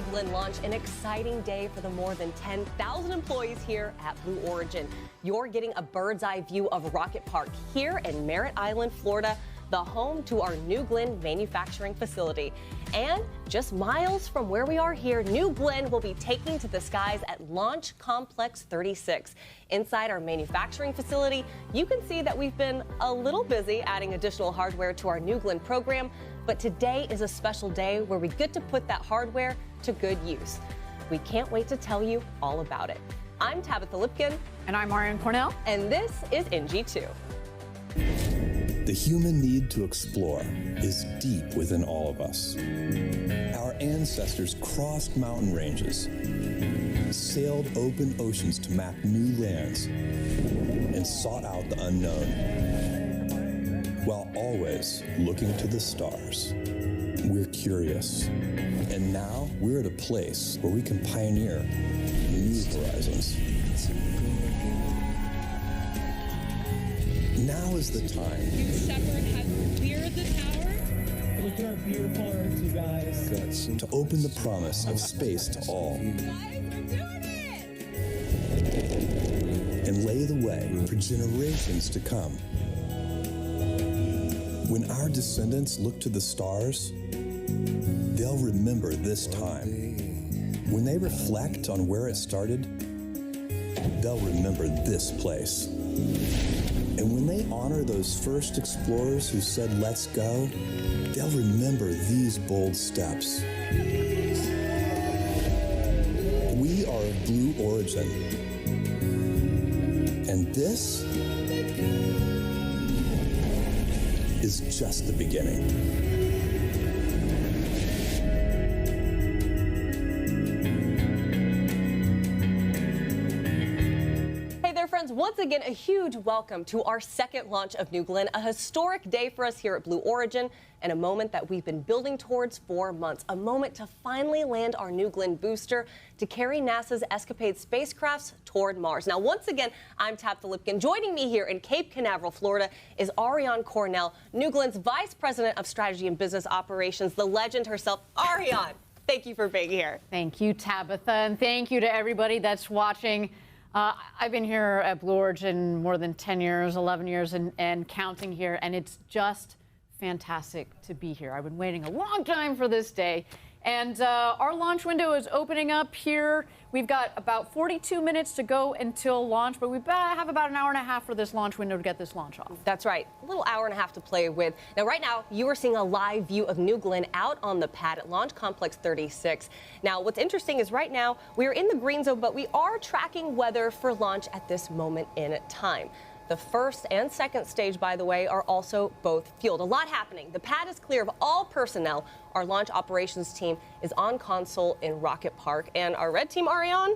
Glenn launch, an exciting day for the more than 10,000 employees here at Blue Origin. You're getting a bird's eye view of Rocket Park here in Merritt Island, Florida, the home to our New Glenn manufacturing facility. And just miles from where we are here, New Glenn will be taking to the skies at Launch Complex 36. Inside our manufacturing facility, you can see that we've been a little busy adding additional hardware to our New Glenn program, but today is a special day where we get to put that hardware to good use. We can't wait to tell you all about it. I'm Tabitha Lipkin. And I'm Marian Cornell. And this is NG2. The human need to explore is deep within all of us. Our ancestors crossed mountain ranges, sailed open oceans to map new lands, and sought out the unknown, while always looking to the stars. We're curious, and now we're at a place where we can pioneer new horizons. Now is the time. Shepard has cleared the tower. Look at our beautiful Earth, you guys. To open the promise of space to all. Guys, we're doing it! And lay the way for generations to come. When our descendants look to the stars, they'll remember this time. When they reflect on where it started, they'll remember this place. And when they honor those first explorers who said, "Let's go," they'll remember these bold steps. We are Blue Origin. And this is just the beginning. Once again, a huge welcome to our second launch of New Glenn, a historic day for us here at Blue Origin, and a moment that we've been building towards for months, a moment to finally land our New Glenn booster to carry NASA's EscaPADE spacecrafts toward Mars. Now, once again, I'm Tabitha Lipkin. Joining me here in Cape Canaveral, Florida, is Ariane Cornell, New Glenn's Vice President of Strategy and Business Operations, the legend herself. Ariane, thank you for being here. Thank you, Tabitha, and thank you to everybody that's watching. I've been here at Blue Origin more than 10 years, 11 years, and counting here, and it's just fantastic to be here. I've been waiting a long time for this day, and our launch window is opening up here. We've got about 42 minutes to go until launch, but we have about an hour and a half for this launch window to get this launch off. That's right, a little hour and a half to play with. Now, right now, you are seeing a live view of New Glenn out on the pad at Launch Complex 36. Now, what's interesting is right now, we are in the green zone, but we are tracking weather for launch at this moment in time. The first and second stage, by the way, are also both fueled. A lot happening. The pad is clear of all personnel. Our launch operations team is on console in Rocket Park. And our red team, Ariane?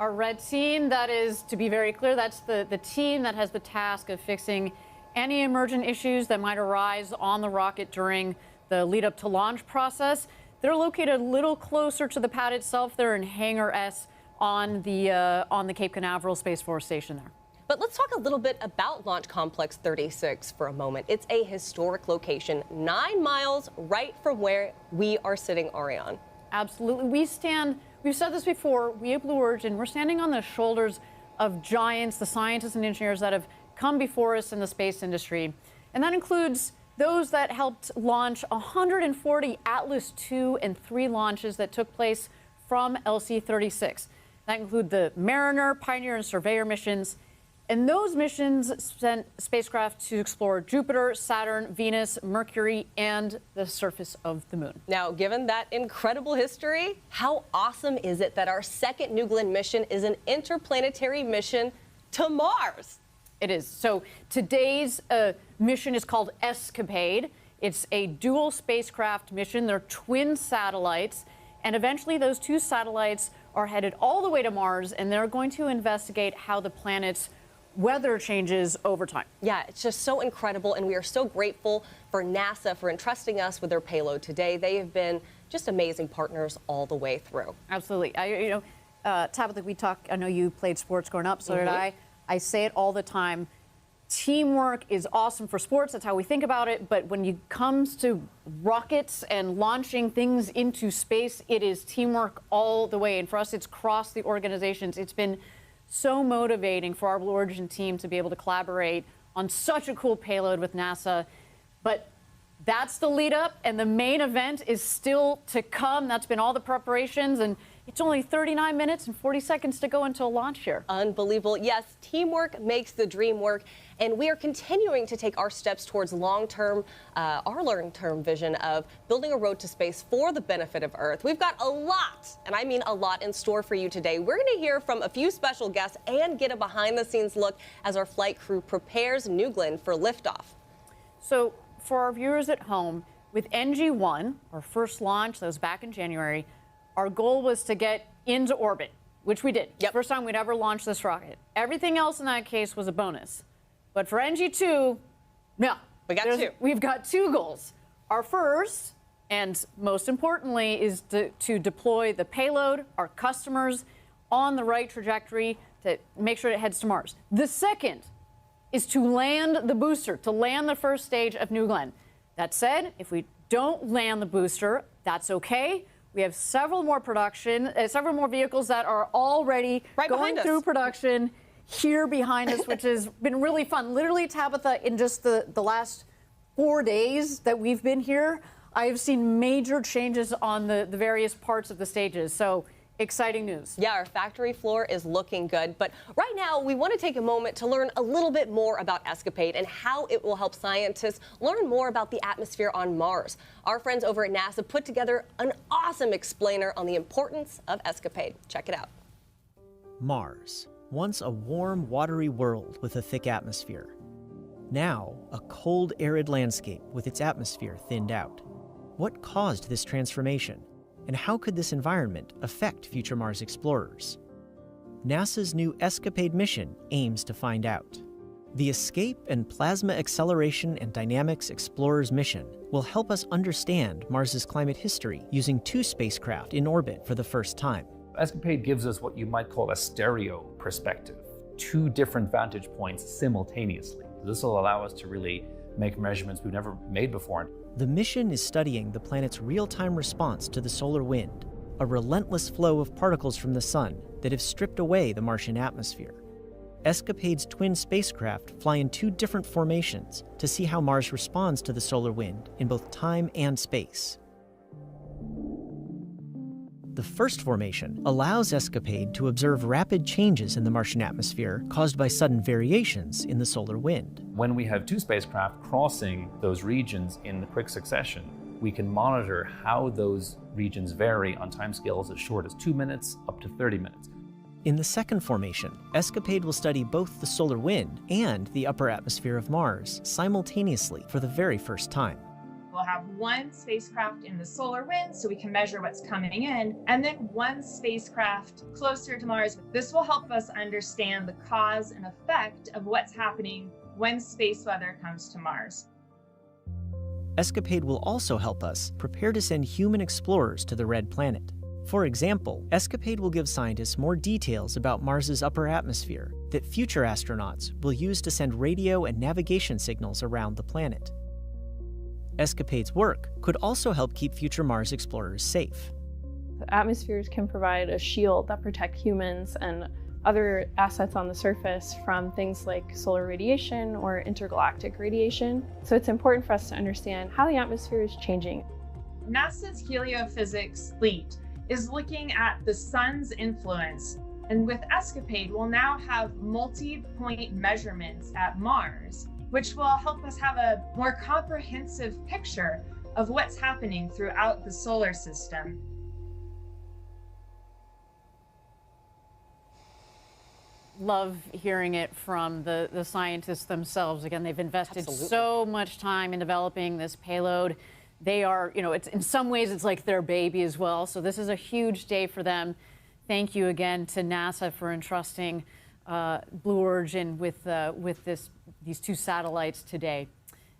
Our red team, that is, to be very clear, that's the team that has the task of fixing any emergent issues that might arise on the rocket during the lead up to launch process. They're located a little closer to the pad itself. They're in Hangar S on the Cape Canaveral Space Force Station there. But let's talk a little bit about Launch Complex 36 for a moment. It's a historic location, 9 miles right from where we are sitting, Ariane. Absolutely. We've said this before, we at Blue Origin, we're standing on the shoulders of giants, the scientists and engineers that have come before us in the space industry. And that includes those that helped launch 140 Atlas II and III launches that took place from LC-36. That include the Mariner, Pioneer, and Surveyor missions. And those missions sent spacecraft to explore Jupiter, Saturn, Venus, Mercury, and the surface of the moon. Now, given that incredible history, how awesome is it that our second New Glenn mission is an interplanetary mission to Mars? It is. So today's mission is called EscaPADE. It's a dual spacecraft mission. They're twin satellites. And eventually those two satellites are headed all the way to Mars, and they're going to investigate how the planet's weather changes over time. Yeah, it's just so incredible, and we are so grateful for NASA for entrusting us with their payload today. They have been just amazing partners all the way through. Absolutely. Tabitha, I know you played sports growing up, so did I. I say it all the time. teamwork is awesome for sports. That's how we think about it. But when it comes to rockets and launching things into space, it is teamwork all the way. And for us, it's across the organizations. It's been so motivating for our Blue Origin team to be able to collaborate on such a cool payload with NASA. But that's the lead up, and the main event is still to come. That's been all the preparations, and it's only 39 minutes and 40 seconds to go until launch here. Unbelievable. Yes, teamwork makes the dream work, and we are continuing to take our steps towards our long-term vision of building a road to space for the benefit of Earth. We've got a lot, and I mean a lot, in store for you today. We're going to hear from a few special guests and get a behind-the-scenes look as our flight crew prepares New Glenn for liftoff. So, for our viewers at home, with NG-1, our first launch, that was back in January, our goal was to get into orbit, which we did. Yep. First time we'd ever launched this rocket. Everything else in that case was a bonus. But for NG-2, no. We've got two goals. Our first, and most importantly, is to deploy the payload, our customers, on the right trajectory to make sure it heads to Mars. The second is to land the booster, to land the first stage of New Glenn. That said, if we don't land the booster, that's okay. We have several more vehicles that are already going through production here behind us, which has been really fun. Literally, Tabitha, in just the last 4 days that we've been here, I have seen major changes on the various parts of the stages. So exciting news. Yeah, our factory floor is looking good. But right now, we want to take a moment to learn a little bit more about EscaPADE and how it will help scientists learn more about the atmosphere on Mars. Our friends over at NASA put together an awesome explainer on the importance of EscaPADE. Check it out. Mars, once a warm, watery world with a thick atmosphere. Now, a cold, arid landscape with its atmosphere thinned out. What caused this transformation? And how could this environment affect future Mars explorers? NASA's new EscaPADE mission aims to find out. The Escape and Plasma Acceleration and Dynamics Explorers mission will help us understand Mars's climate history using two spacecraft in orbit for the first time. EscaPADE gives us what you might call a stereo perspective, two different vantage points simultaneously. This will allow us to really make measurements we've never made before. The mission is studying the planet's real-time response to the solar wind, a relentless flow of particles from the sun that have stripped away the Martian atmosphere. EscaPADE's twin spacecraft fly in two different formations to see how Mars responds to the solar wind in both time and space. The first formation allows EscaPADE to observe rapid changes in the Martian atmosphere caused by sudden variations in the solar wind. When we have two spacecraft crossing those regions in quick succession, we can monitor how those regions vary on timescales as short as 2 minutes up to 30 minutes. In the second formation, EscaPADE will study both the solar wind and the upper atmosphere of Mars simultaneously for the very first time. We'll have one spacecraft in the solar wind so we can measure what's coming in, and then one spacecraft closer to Mars. This will help us understand the cause and effect of what's happening when space weather comes to Mars. EscaPADE will also help us prepare to send human explorers to the Red Planet. For example, EscaPADE will give scientists more details about Mars's upper atmosphere that future astronauts will use to send radio and navigation signals around the planet. EscaPADE's work could also help keep future Mars explorers safe. The atmospheres can provide a shield that protect humans and other assets on the surface from things like solar radiation or intergalactic radiation. So it's important for us to understand how the atmosphere is changing. NASA's heliophysics fleet is looking at the sun's influence. And with EscaPADE, we'll now have multi-point measurements at Mars, which will help us have a more comprehensive picture of what's happening throughout the solar system. Love hearing it from the scientists themselves. Again, they've invested so much time in developing this payload. They are, it's in some ways it's like their baby as well. So this is a huge day for them. Thank you again to NASA for entrusting Blue Origin with these two satellites today.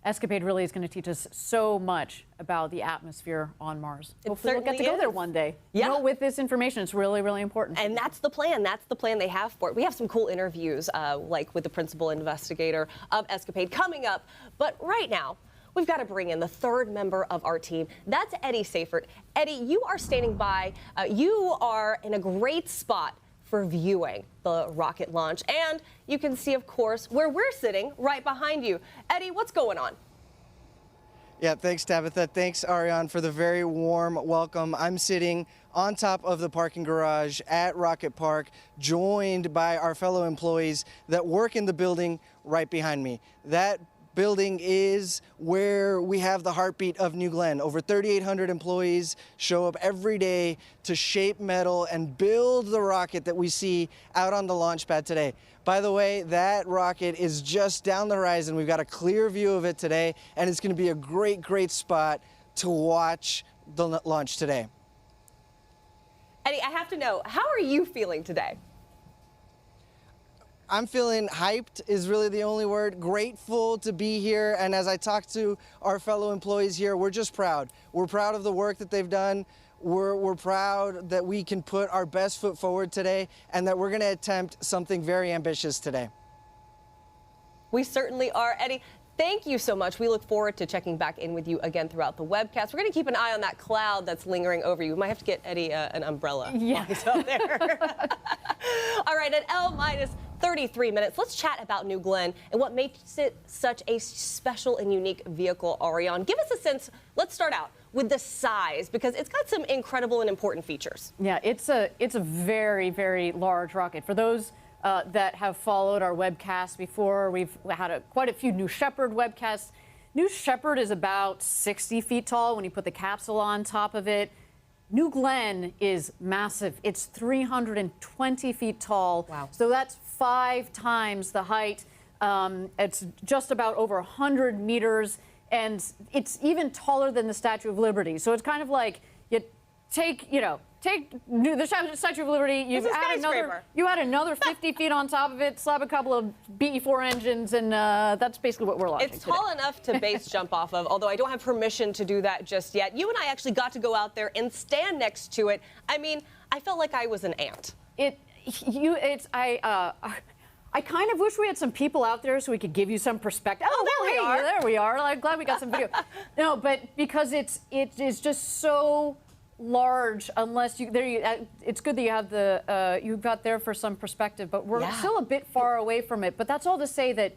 EscaPADE really is going to teach us so much about the atmosphere on Mars. It Hopefully we'll get to certainly go there is. one day. Yeah. You know, with this information, it's really, really important. And that's the plan. That's the plan they have for it. We have some cool interviews, like with the principal investigator of EscaPADE coming up. But right now, we've got to bring in the third member of our team. That's Eddie Seifert. Eddie, you are standing by. You are in a great spot for viewing the rocket launch. And you can see, of course, where we're sitting right behind you. Eddie, what's going on? Yeah, thanks, Tabitha. Thanks, Ariane, for the very warm welcome. I'm sitting on top of the parking garage at Rocket Park, joined by our fellow employees that work in the building right behind me. That building is where we have the heartbeat of New Glenn. Over 3,800 employees show up every day to shape metal and build the rocket that we see out on the launch pad today. By the way, that rocket is just down the horizon. We've got a clear view of it today, and it's going to be a great, great spot to watch the launch today. Eddie, I have to know, how are you feeling today? I'm feeling hyped is really the only word. Grateful to be here. And as I talk to our fellow employees here, we're just proud. We're proud of the work that they've done. We're proud that we can put our best foot forward today and that we're going to attempt something very ambitious today. We certainly are. Eddie, thank you so much. We look forward to checking back in with you again throughout the webcast. We're going to keep an eye on that cloud that's lingering over you. We might have to get Eddie an umbrella. Yeah. Out there. All right, at L-33 minutes, let's chat about New Glenn and what makes it such a special and unique vehicle, Ariane. Give us a sense. Let's start out with the size, because it's got some incredible and important features. Yeah, it's a very, very large rocket. For those that have followed our webcasts before, we've had quite a few New Shepard webcasts. New Shepard is about 60 feet tall when you put the capsule on top of it. New Glenn is massive. It's 320 feet tall. Wow. So that's 5 times the height. It's just about over 100 meters. And it's even taller than the Statue of Liberty. So it's kind of like you take the Statue of Liberty, you add another 50 feet on top of it, slap a couple of BE-4 engines, and that's basically what we're launching It's tall enough to base jump off of, although I don't have permission to do that just yet. You and I actually got to go out there and stand next to it. I mean, I felt like I was an ant. I kind of wish we had some people out there so we could give you some perspective. Oh, there we are. I'm glad we got some video. No, but because it is just so large. Unless it's good that you have you got there for some perspective, but we're still a bit far away from it. But that's all to say that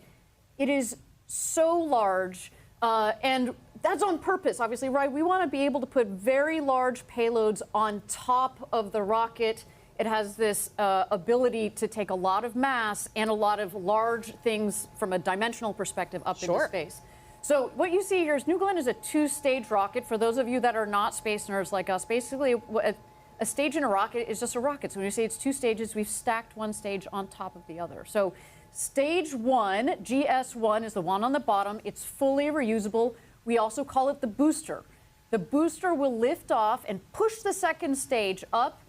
it is so large, and that's on purpose, obviously, right? We want to be able to put very large payloads on top of the rocket. It has this ability to take a lot of mass and a lot of large things from a dimensional perspective up into space. So what you see here is New Glenn is a 2-stage rocket. For those of you that are not space nerds like us, basically a stage in a rocket is just a rocket. So when you say it's 2 stages, we've stacked one stage on top of the other. So stage 1, GS1, is the one on the bottom. It's fully reusable. We also call it the booster. The booster will lift off and push the second stage up.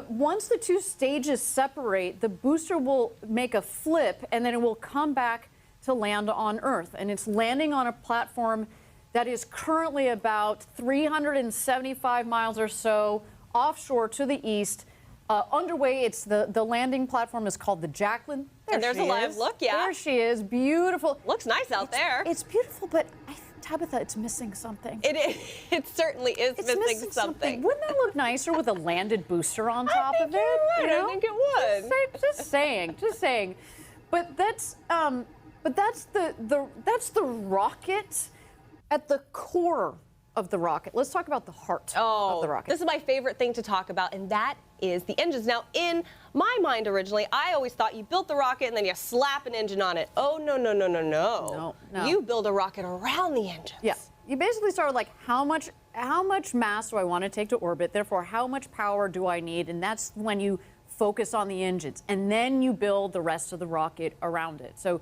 Once the 2 stages separate, the booster will make a flip, and then it will come back to land on Earth. And it's landing on a platform that is currently about 375 miles or so offshore to the east. Underway, the landing platform is called the Jacklyn. And there's a live look, yeah. There she is, beautiful. Looks nice out there. It's beautiful, but Tabitha, it's missing something. It is. It certainly is missing something. Wouldn't that look nicer with a landed booster on top of it? You're right. I think it would. Just saying. But that's the rocket at the core of the rocket. Let's talk about the heart of the rocket. This is my favorite thing to talk about, and that is the engines. Now, in my mind originally, I always thought you built the rocket and then you slap an engine on it. Oh, no. No. You build a rocket around the engines. Yeah. You basically start with, like, how much mass do I want to take to orbit? Therefore, how much power do I need? And that's when you focus on the engines. And then you build the rest of the rocket around it. So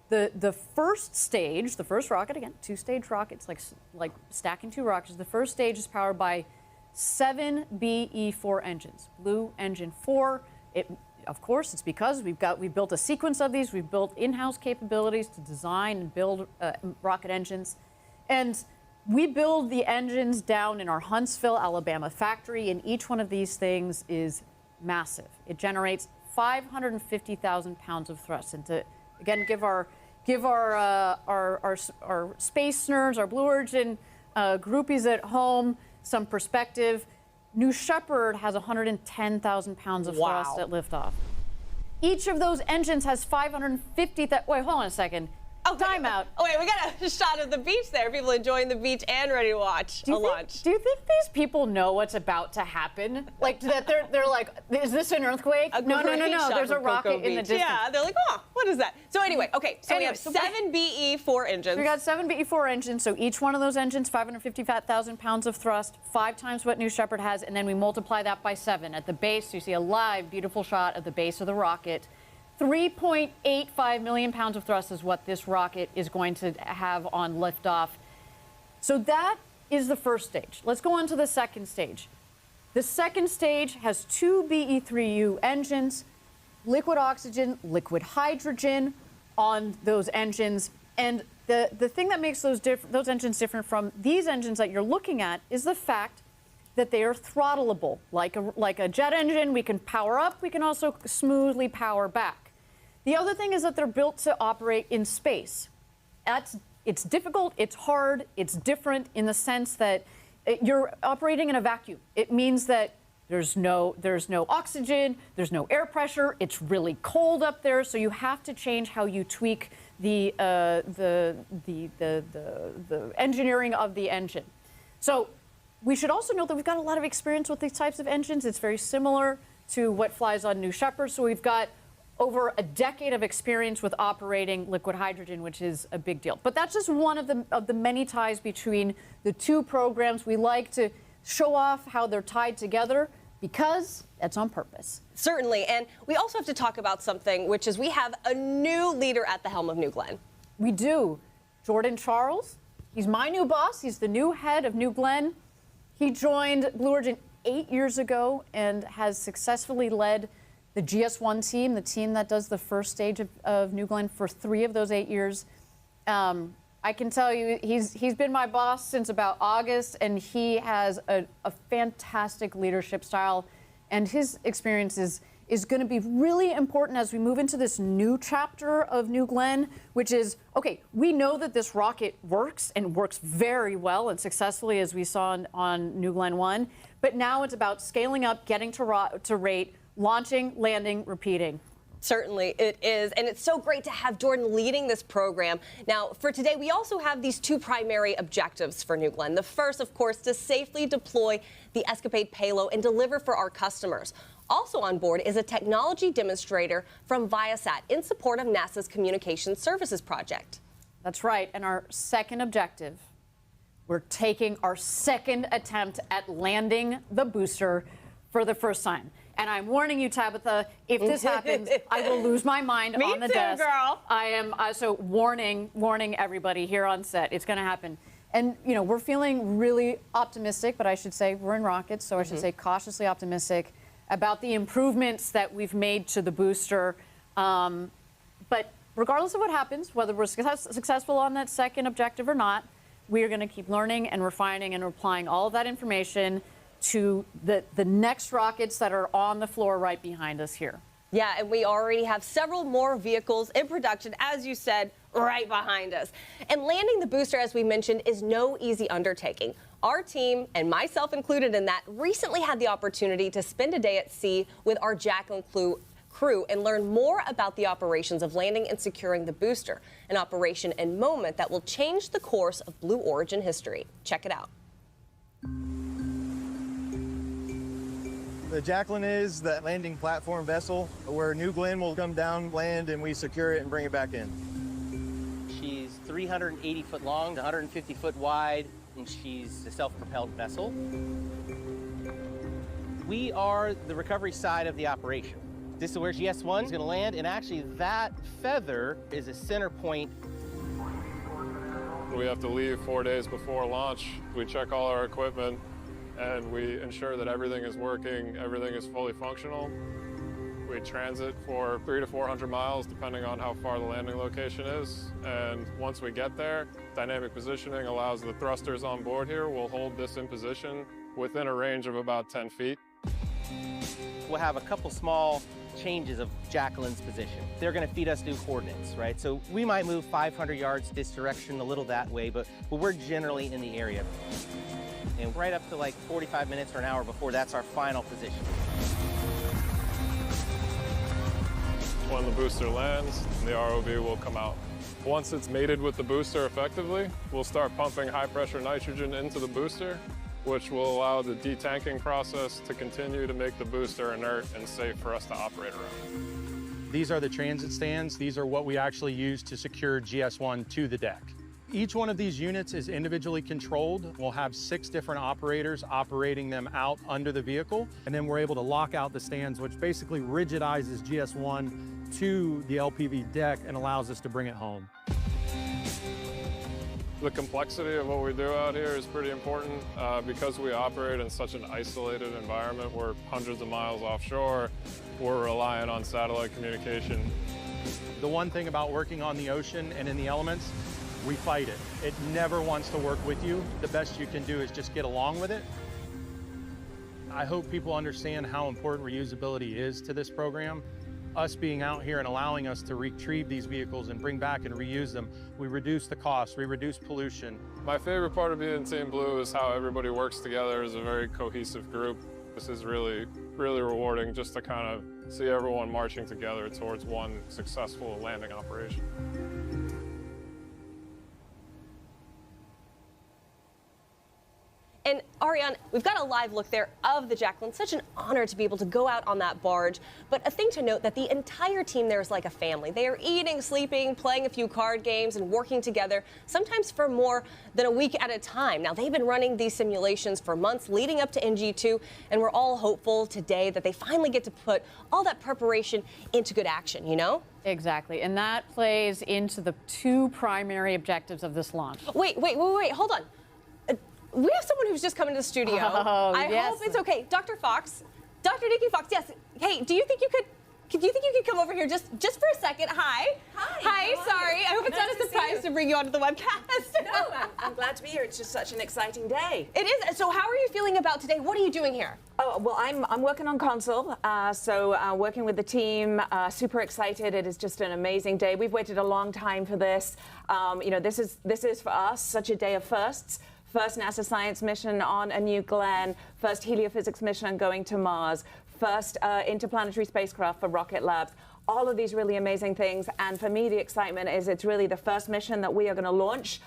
the first stage, the first rocket, again, 2-stage rockets, like stacking 2 rockets. The first stage is powered by 7 BE-4 engines. Blue engine 4. It Of course, it's because we built a sequence of these. We've built in-house capabilities to design and build rocket engines. And we build the engines down in our Huntsville, Alabama factory, and each one of these things is massive. It generates 550,000 pounds of thrust. And to, again, give our space nerds, our Blue Origin groupies at home some perspective, New Shepard has 110,000 pounds of thrust at liftoff. Each of those engines has 550,000. Wait, hold on a second. Time out. Oh, wait, we got a shot of the beach there. People enjoying the beach and ready to watch a launch. Do you think these people know what's about to happen? Like that they're like, is this an earthquake? No. There's a rocket in the distance. Yeah, they're like, oh, what is that? So anyway, okay, so we have 7 BE-4 engines. We got 7 BE-4 engines. So each one of those engines, 550,000 pounds of thrust, 5 times what New Shepard has, and then we multiply that by 7. At the base, you see a live, beautiful shot of the base of the rocket. 3.85 million pounds of thrust is what this rocket is going to have on liftoff. So that is the first stage. Let's go on to the second stage. The second stage has 2 BE-3U engines, liquid oxygen, liquid hydrogen on those engines. And the thing that makes those engines different from these engines that you're looking at is the fact that they are throttleable. Like a jet engine, we can power up, we can also smoothly power back. The other thing is that they're built to operate in space. It's difficult, it's hard, it's different in the sense that you're operating in a vacuum. It means that there's no oxygen, there's no air pressure, it's really cold up there, so you have to change how you tweak the engineering of the engine. So we should also note that we've got a lot of experience with these types of engines. It's very similar to what flies on New Shepard. So we've got over a decade of experience with operating liquid hydrogen, which is a big deal. But that's just one of the many ties between the two programs. We like to show off how they're tied together because that's on purpose. Certainly. And we also have to talk about something, which is we have a new leader at the helm of New Glenn. We do. Jordan Charles. He's my new boss. He's the new head of New Glenn. He joined Blue Origin 8 years ago and has successfully led the GS1 team, the team that does the first stage of New Glenn for 3 of those 8 years. I can tell you, he's been my boss since about August, and he has a fantastic leadership style, and his experience is going to be really important as we move into this new chapter of New Glenn, which is, okay, we know that this rocket works and works very well and successfully, as we saw on New Glenn 1, but now it's about scaling up, getting to rate, launching, landing, repeating. Certainly it is, and it's so great to have Jordan leading this program. Now, for today, we also have these 2 primary objectives for New Glenn. The first, of course, to safely deploy the EscaPADE payload and deliver for our customers. Also on board is a technology demonstrator from Viasat in support of NASA's Communications Services project. That's right, and our second objective, we're taking our second attempt at landing the booster for the first time. And I'm warning you, Tabitha, if this happens, I will lose my mind on the desk. Girl. I am so warning everybody here on set. It's going to happen. And, you know, we're feeling really optimistic, but I should say we're in rockets, so I should say cautiously optimistic about the improvements that we've made to the booster. But regardless of what happens, whether we're successful on that second objective or not, we are going to keep learning and refining and applying all of that information to the next rockets that are on the floor right behind us here. Yeah, and we already have several more vehicles in production, as you said, right behind us. And landing the booster, as we mentioned, is no easy undertaking. Our team, and myself included in that, recently had the opportunity to spend a day at sea with our Jacklyn crew and learn more about the operations of landing and securing the booster, an operation and moment that will change the course of Blue Origin history. Check it out. The Jacklyn is the landing platform vessel where New Glenn will come down, land, and we secure it and bring it back in. She's 380 foot long, 150 foot wide, and she's a self-propelled vessel. We are the recovery side of the operation. This is where GS1 is going to land, and actually that feather is a center point. We have to leave 4 days before launch. We check all our equipment, and we ensure that everything is working, everything is fully functional. We transit for 300 to 400 miles, depending on how far the landing location is. And once we get there, dynamic positioning allows the thrusters on board here will hold this in position within a range of about 10 feet. We'll have a couple small changes of Jacklyn's position. They're going to feed us new coordinates, right? So we might move 500 yards this direction, a little that way, but we're generally in the area. And right up to like 45 minutes or an hour before, that's our final position. When the booster lands, the ROV will come out. Once it's mated with the booster effectively, we'll start pumping high-pressure nitrogen into the booster, which will allow the detanking process to continue to make the booster inert and safe for us to operate around. These are the transit stands. These are what we actually use to secure GS1 to the deck. Each one of these units is individually controlled. We'll have 6 different operators operating them out under the vehicle, and then we're able to lock out the stands, which basically rigidizes GS1 to the LPV deck and allows us to bring it home. The complexity of what we do out here is pretty important because we operate in such an isolated environment. We're hundreds of miles offshore. We're relying on satellite communication. The one thing about working on the ocean and in the elements, we fight it. It never wants to work with you. The best you can do is just get along with it. I hope people understand how important reusability is to this program. Us being out here and allowing us to retrieve these vehicles and bring back and reuse them, we reduce the cost, we reduce pollution. My favorite part of being Team Blue is how everybody works together as a very cohesive group. This is really, really rewarding just to kind of see everyone marching together towards one successful landing operation. And Ariane, we've got a live look there of the Jacklyn. Such an honor to be able to go out on that barge. But a thing to note that the entire team there is like a family. They are eating, sleeping, playing a few card games, and working together, sometimes for more than a week at a time. Now, they've been running these simulations for months leading up to NG2, and we're all hopeful today that they finally get to put all that preparation into good action, you know? Exactly, and that plays into the 2 primary objectives of this launch. Wait, hold on. We have someone who's just come into the studio. Oh, I yes. hope it's okay. Dr. Fox, Dr. Nikki Fox, yes. Hey, do you think you could come over here just for a second? Hi. Hi. Sorry. I hope it's not a surprise to bring you onto the webcast. No, I'm glad to be here. It's just such an exciting day. It is. So how are you feeling about today? What are you doing here? Oh, well, I'm working on console, working with the team, super excited. It is just an amazing day. We've waited a long time for this. You know, this is for us such a day of firsts. First NASA science mission on a new Glenn, first heliophysics mission going to Mars, first interplanetary spacecraft for Rocket Labs. All of these really amazing things. And for me, the excitement is it's really the first mission that we are going to launch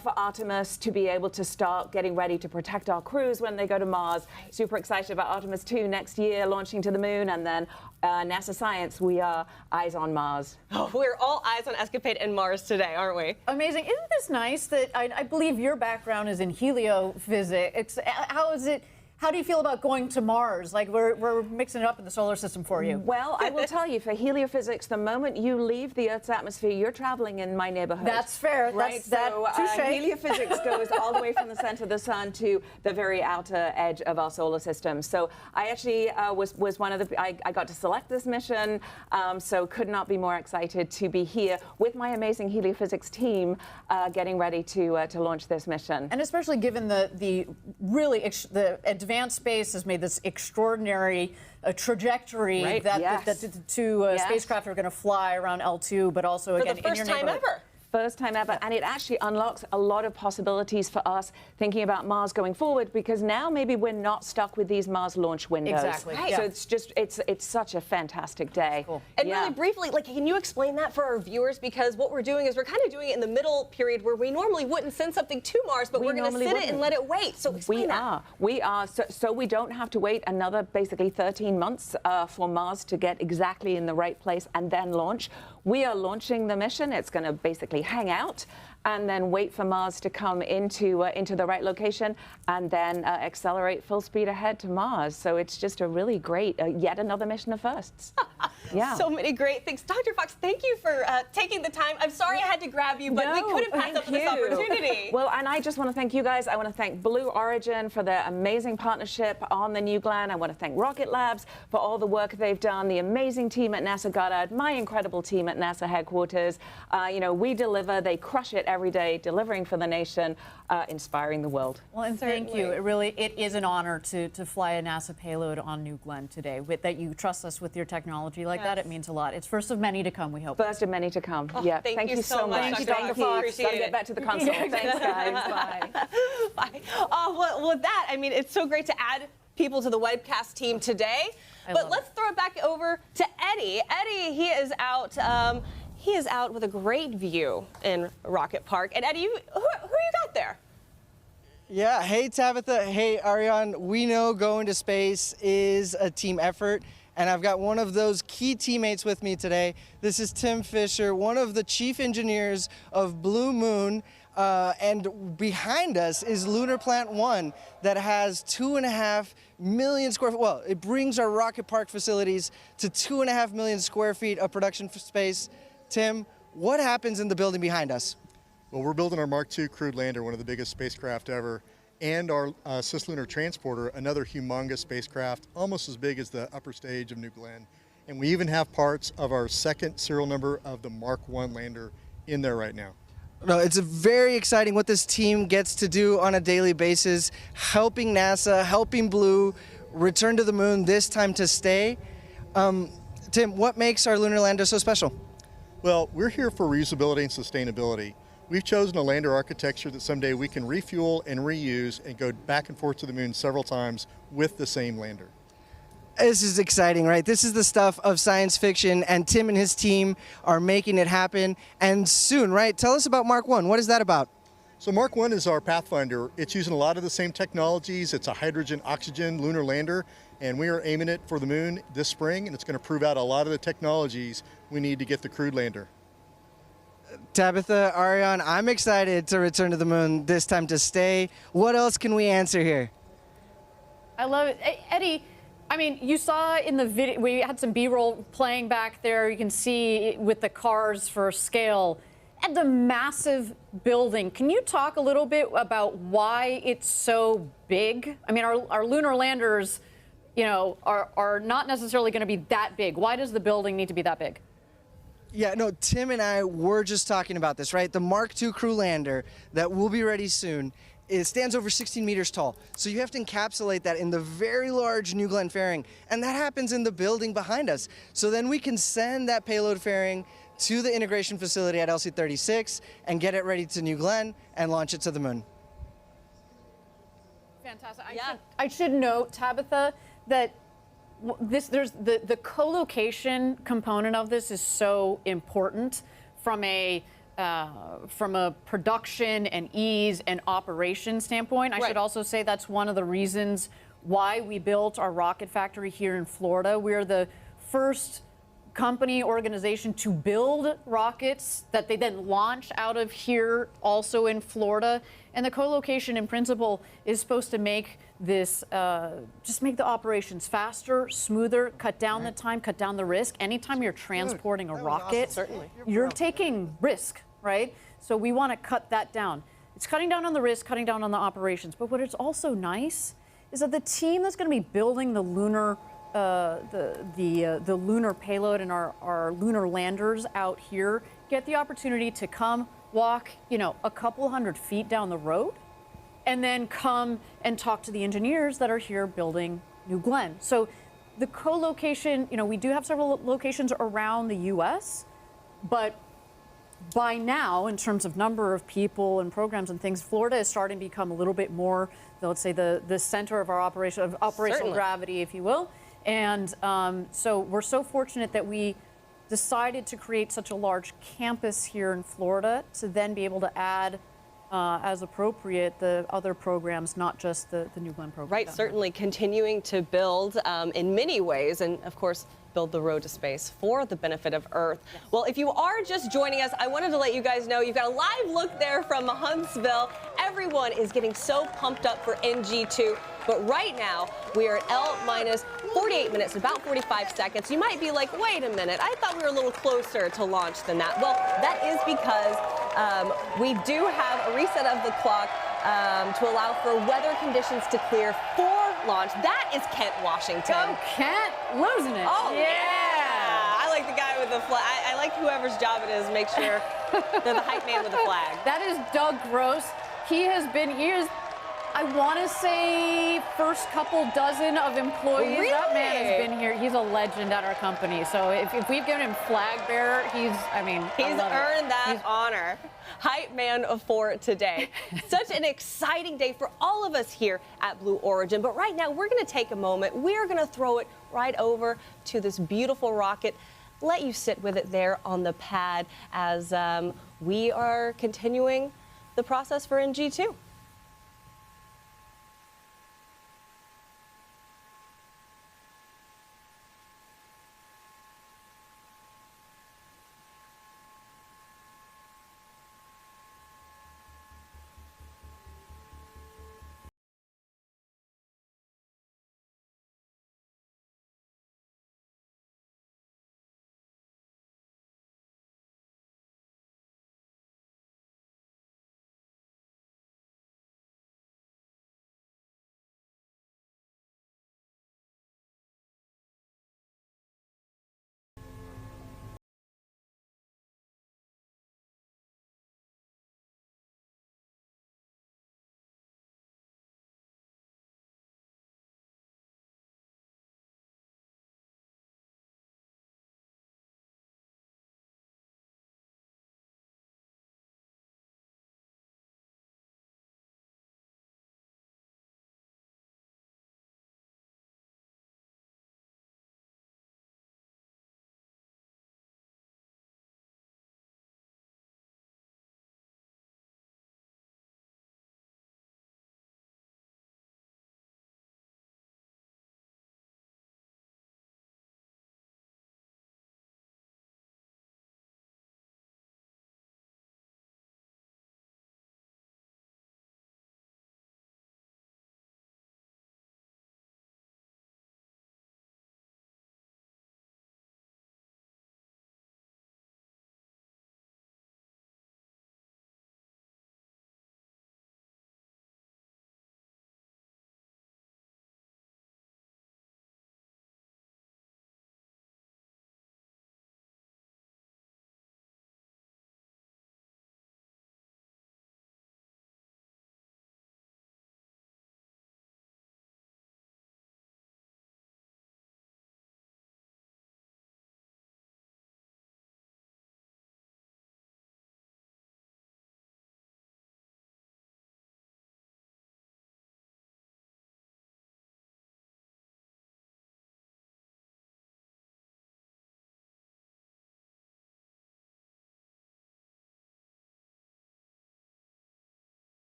for Artemis to be able to start getting ready to protect our crews when they go to Mars. Super excited about Artemis 2 next year, launching to the moon, and then NASA Science, we are eyes on Mars. Oh, we're all eyes on EscaPADE and Mars today, aren't we? Amazing. Isn't this nice that I believe your background is in heliophysics? How do you feel about going to Mars? Like, we're mixing it up in the solar system for you. Well, I will tell you, for heliophysics, the moment you leave the Earth's atmosphere, you're traveling in my neighborhood. That's fair. Right? Heliophysics goes all the way from the center of the sun to the very outer edge of our solar system. So I actually was one of the, I got to select this mission, so could not be more excited to be here with my amazing heliophysics team getting ready to launch this mission. And especially given the advanced space has made this extraordinary trajectory that the 2 spacecraft are going to fly around L2, but also for again the first in your time neighborhood. ever. First time ever, and it actually unlocks a lot of possibilities for us thinking about Mars going forward, because now maybe we're not stuck with these Mars launch windows. Exactly. Right. So it's such a fantastic day. Cool. And really briefly, like, can you explain that for our viewers? Because what we're doing is we're kind of doing it in the middle period where we normally wouldn't send something to Mars, but we're going to sit it and let it wait. So explain that. We are. So we don't have to wait another basically 13 months for Mars to get exactly in the right place and then launch. We are launching the mission. It's going to basically hang out and then wait for Mars to come into the right location and then accelerate full speed ahead to Mars. So it's just a really great, yet another mission of firsts. Yeah. So many great things. Dr. Fox, thank you for taking the time. I'm sorry I had to grab you, but we couldn't pass up this opportunity. Well, and I just want to thank you guys. I want to thank Blue Origin for their amazing partnership on the New Glenn. I want to thank Rocket Labs for all the work they've done, the amazing team at NASA Goddard, my incredible team at NASA headquarters. You know, we deliver, they crush it every day, delivering for the nation, inspiring the world. Well, and thank you. It is an honor to fly a NASA payload on New Glenn today. That you trust us with your technology like that, it means a lot. It's first of many to come, we hope. First of many to come. Oh, yeah. Thank you so much. Thank you, Dr. Fox. Appreciate Gotta it. get back to the console. Yeah, Thanks, guys. Bye. Bye. Well, with that, I mean, it's so great to add people to the webcast team today. But let's throw it back over to Eddie. Eddie, he is out. He is out with a great view in Rocket Park. And Eddie, who you got there? Yeah, hey Tabitha, hey Ariane. We know going to space is a team effort, and I've got one of those key teammates with me today. This is Tim Fisher, one of the chief engineers of Blue Moon, and behind us is Lunar Plant 1 that has 2.5 million square feet. Well, it brings our Rocket Park facilities to 2.5 million square feet of production space. Tim, what happens in the building behind us? Well, we're building our Mark II crewed lander, one of the biggest spacecraft ever, and our cislunar transporter, another humongous spacecraft, almost as big as the upper stage of New Glenn. And we even have parts of our second serial number of the Mark I lander in there right now. No, it's very exciting what this team gets to do on a daily basis, helping NASA, helping Blue return to the moon, this time to stay. Tim, what makes our lunar lander so special? Well, we're here for reusability and sustainability. We've chosen a lander architecture that someday we can refuel and reuse and go back and forth to the moon several times with the same lander. This is exciting, right? This is the stuff of science fiction, and Tim and his team are making it happen. And soon, right? Tell us about Mark I. What is that about? So Mark I is our Pathfinder. It's using a lot of the same technologies. It's a hydrogen-oxygen lunar lander, and we are aiming it for the moon this spring, and it's going to prove out a lot of the technologies we need to get the crewed lander. Tabitha, Ariane, I'm excited to return to the moon, this time to stay. What else can we answer here? I love it. Hey, Eddie, I mean, you saw in the video, we had some B-roll playing back there. You can see with the cars for scale. And the massive building. Can you talk a little bit about why it's so big? I mean, our lunar landers, you know, are not necessarily going to be that big. Why does the building need to be that big? Yeah, no, Tim and I were just talking about this, right? The Mark II crew lander that will be ready soon, it stands over 16 meters tall. So you have to encapsulate that in the very large New Glenn fairing, and that happens in the building behind us. So then we can send that payload fairing to the integration facility at LC-36 and get it ready to New Glenn and launch it to the moon. Fantastic. I should note, Tabitha, that there's the co-location component of this is so important from a production and ease and operation standpoint. I should also say that's one of the reasons why we built our rocket factory here in Florida. We're the first company organization to build rockets that they then launch out of here also in Florida. And the co-location in principle is supposed to make this, just make the operations faster, smoother, cut down the time, cut down the risk. Anytime you're transporting a rocket, you're taking risk, right? So we want to cut that down. It's cutting down on the risk, cutting down on the operations. But what is also nice is that the team that's going to be building the lunar the lunar payload and our lunar landers out here get the opportunity to come walk, you know, a couple hundred feet down the road and then come and talk to the engineers that are here building New Glenn. So the co-location, you know, we do have several locations around the U.S., but by now, in terms of number of people and programs and things, Florida is starting to become a little bit more, let's say, the center of our operational gravity, if you will. And so we're so fortunate that we decided to create such a large campus here in Florida to then be able to add, as appropriate, the other programs, not just the New Glenn program. Right, certainly continuing to build in many ways, and of course, build the road to space for the benefit of Earth. Yes. Well, if you are just joining us, I wanted to let you guys know you've got a live look there from Huntsville. everyone is getting so pumped up for NG2. But right now, we are at L minus 48 minutes, about 45 seconds. You might be like, wait a minute, I thought we were a little closer to launch than that. Well, that is because we do have a reset of the clock to allow for weather conditions to clear for launch. That is Kent Washington. Go Kent, losing it. Oh, yeah. I like the guy with the flag. I like whoever's job it is, make sure they're the hype man with the flag. That is Doug Gross. He is, I want to say, first couple dozen of employees. Really? That man has been here. He's a legend at our company. So if we've given him flag bearer, he's earned that honor. Hype man for today. Such an exciting day for all of us here at Blue Origin. But right now, we're going to take a moment. We're going to throw it right over to this beautiful rocket. Let you sit with it there on the pad as we are continuing the process for NG2.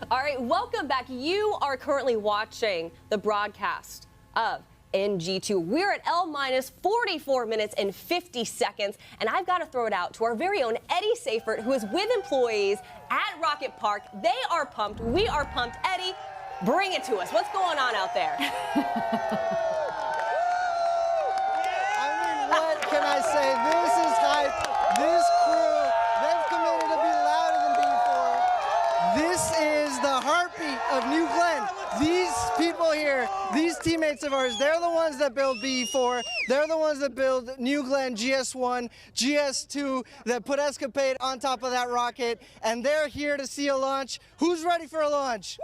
All right, welcome back. You are currently watching the broadcast of NG2. We're at L minus 44 minutes and 50 seconds, and I've got to throw it out to our very own Eddie Seifert, who is with employees at Rocket Park. They are pumped. We are pumped. Eddie, bring it to us. What's going on out there? I mean, what can I say? This is hype. This crew, they've committed to be louder than before. This is the heartbeat of New Glenn. These people here, these teammates of ours, they're the ones that build BE4. They're the ones that build New Glenn GS1, GS2, that put EscaPADE on top of that rocket, and they're here to see a launch. Who's ready for a launch?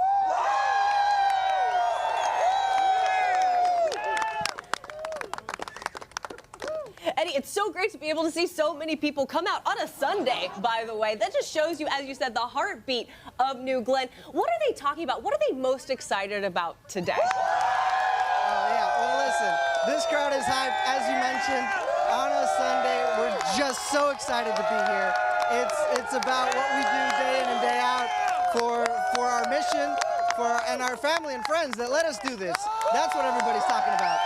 Eddie, it's so great to be able to see so many people come out on a Sunday, by the way. That just shows you, as you said, the heartbeat of New Glenn. What are they talking about? What are they most excited about today? Oh, yeah. Well, listen, this crowd is hyped, as you mentioned. on a Sunday. We're just so excited to be here. It's about what we do day in and day out for our mission, and our family and friends that let us do this. That's what everybody's talking about.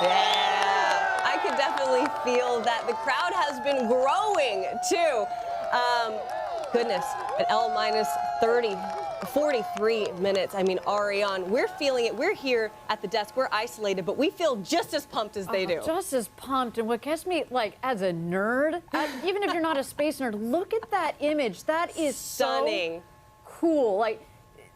Yeah, I could definitely feel that. The crowd has been growing too. Goodness, at L minus 43 minutes. I mean, Ariane, we're feeling it. We're here at the desk. We're isolated, but we feel just as pumped as they do. Just as pumped. And what gets me, like, as a nerd, even if you're not a space nerd, look at that image. That is stunning. So cool. Like,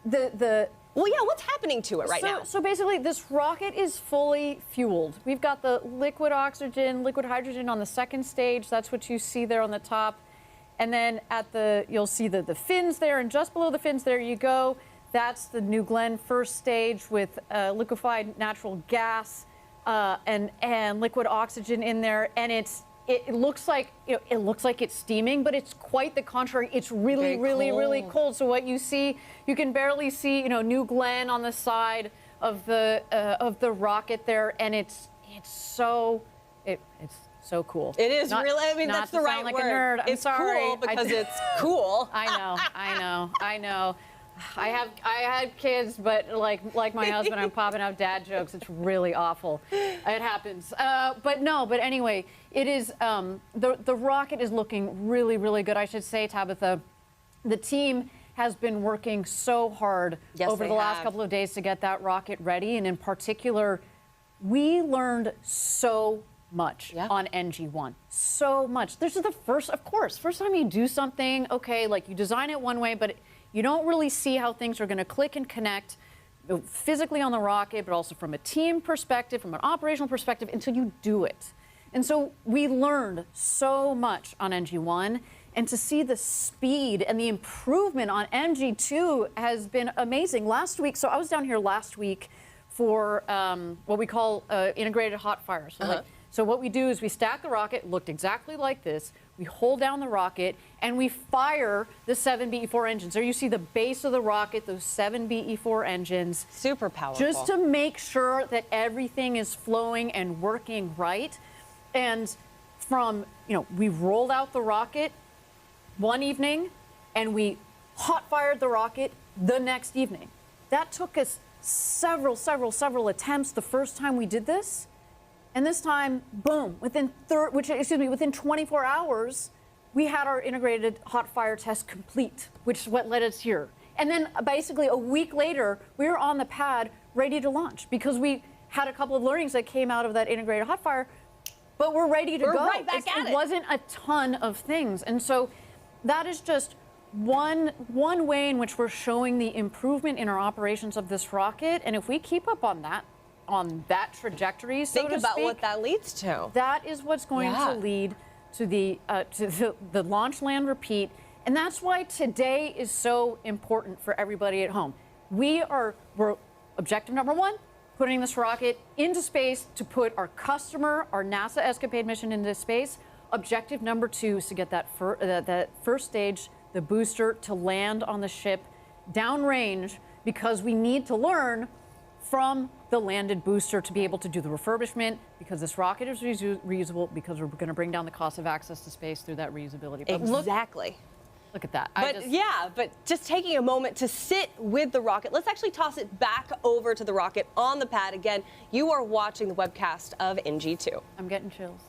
well, yeah, what's happening to it right now? So basically, this rocket is fully fueled. We've got the liquid oxygen, liquid hydrogen on the second stage. That's what you see there on the top. And then you'll see the fins there, and just below the fins, there you go. That's the New Glenn first stage with liquefied natural gas and liquid oxygen in there. And it looks like it looks like it's steaming, but it's quite the contrary. It's really, really cold. So what you see, you can barely see, New Glenn on the side of the rocket there, and it's so cool. It is really, I mean, that's the right like word. A nerd. I'm it's sorry. cool because it's cool. I know. I had kids, but like my husband, I'm popping out dad jokes. It's really awful. It happens. But anyway, it is, the rocket is looking really, really good. I should say, Tabitha, the team has been working so hard over the last couple of days to get that rocket ready. And in particular, we learned so much on NG1. So much. This is the first time you do something, okay, like you design it one way, but you don't really see how things are going to click and connect physically on the rocket, but also from a team perspective, from an operational perspective, until you do it. And so we learned so much on NG1, and to see the speed and the improvement on NG2 has been amazing. Last week, so I was down here last week for what we call integrated hot fire. So what we do is we stack the rocket, looked exactly like this. We hold down the rocket and we fire the 7 BE4 engines. There you see the base of the rocket, those 7 BE4 engines. Super powerful. Just to make sure that everything is flowing and working right. And we rolled out the rocket one evening and we hot fired the rocket the next evening. That took us several attempts the first time we did this. And this time, boom, within 24 hours, we had our integrated hot fire test complete, which is what led us here. And then basically a week later, we were on the pad ready to launch because we had a couple of learnings that came out of that integrated hot fire, but we're ready to go. Right back at it. It wasn't a ton of things. And so that is just one way in which we're showing the improvement in our operations of this rocket. And if we keep up on that trajectory, so Think about what that leads to. That is what's going to lead to the launch, land, repeat. And that's why today is so important for everybody at home. We're objective number one, putting this rocket into space to put our customer, our NASA EscaPADE mission into space. Objective number two is to get that first stage, the booster, to land on the ship downrange, because we need to learn from the landed booster to be able to do the refurbishment, because this rocket is reusable, because we're going to bring down the cost of access to space through that reusability. But exactly. Look at that. But just taking a moment to sit with the rocket, let's actually toss it back over to the rocket on the pad. Again, you are watching the webcast of NG2. I'm getting chills.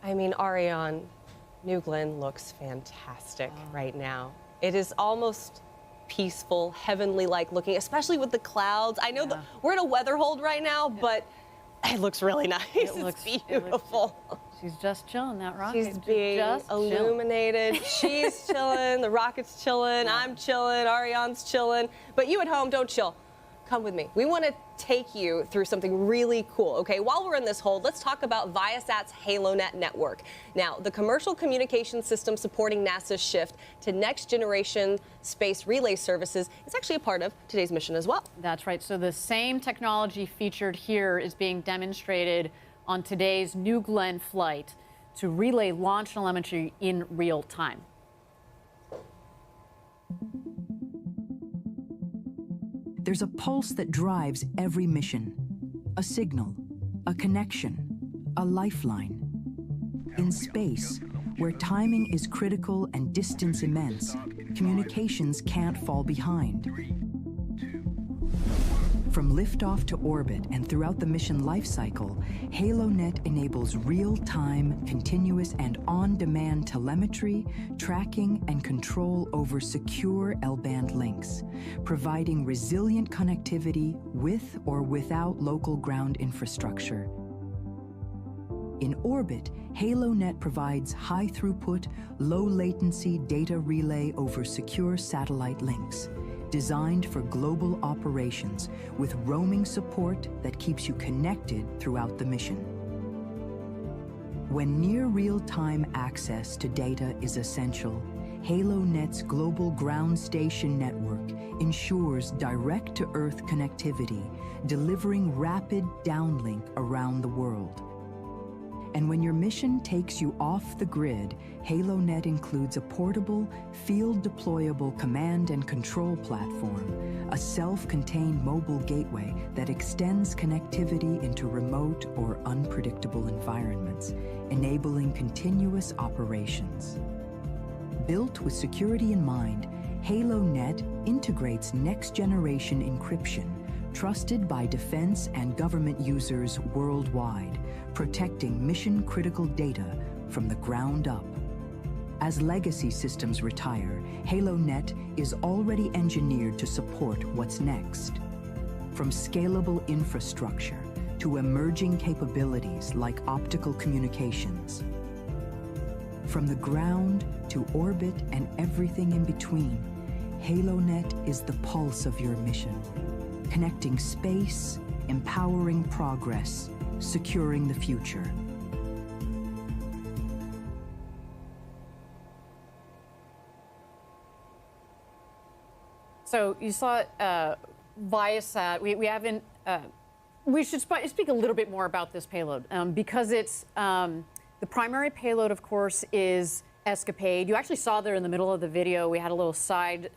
I mean, Ariane, New Glenn looks fantastic right now. It is almost peaceful, heavenly-like looking, especially with the clouds. I know that we're in a weather hold right now, but it looks really nice. It's beautiful. She's just chilling, that rocket. She's being illuminated. She's chilling. The rocket's chilling. I'm chilling. Ariane's chilling. But you at home, don't chill. Come with me. We want to take you through something really cool, okay? While we're in this hold, let's talk about Viasat's HaloNet network. Now, the commercial communication system supporting NASA's shift to next-generation space relay services is actually a part of today's mission as well. That's right. So the same technology featured here is being demonstrated on today's New Glenn flight to relay launch telemetry in real time. There's a pulse that drives every mission, a signal, a connection, a lifeline. In space, where timing is critical and distance immense, communications can't fall behind. From liftoff to orbit and throughout the mission lifecycle, HaloNet enables real-time, continuous, and on-demand telemetry, tracking, and control over secure L-band links, providing resilient connectivity with or without local ground infrastructure. In orbit, HaloNet provides high-throughput, low-latency data relay over secure satellite links, designed for global operations with roaming support that keeps you connected throughout the mission. When near real-time access to data is essential, HaloNet's global ground station network ensures direct-to-Earth connectivity, delivering rapid downlink around the world. And when your mission takes you off the grid, HaloNet includes a portable, field-deployable command and control platform, a self-contained mobile gateway that extends connectivity into remote or unpredictable environments, enabling continuous operations. Built with security in mind, HaloNet integrates next-generation encryption, trusted by defense and government users worldwide, protecting mission-critical data from the ground up. As legacy systems retire, HaloNet is already engineered to support what's next. From scalable infrastructure to emerging capabilities like optical communications. From the ground to orbit and everything in between, HaloNet is the pulse of your mission, connecting space, empowering progress, securing the future. So you saw Viasat. We haven't. We should speak a little bit more about this payload because it's the primary payload, of course, is EscaPADE. You actually saw there in the middle of the video, we had a little side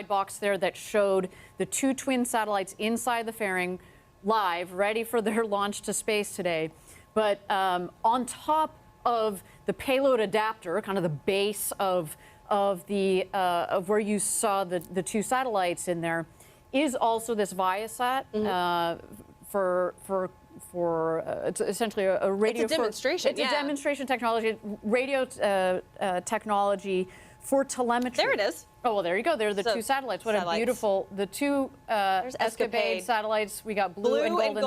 box there that showed the two twin satellites inside the fairing live, ready for their launch to space today. But on top of the payload adapter, kind of the base of where you saw the two satellites in there, is also this Viasat it's essentially a radio. It's a demonstration. It's a demonstration technology, radio technology for telemetry. There it is. Oh, well, there you go. There are the two satellites. What a beautiful, the two EscaPADE satellites. We got blue and gold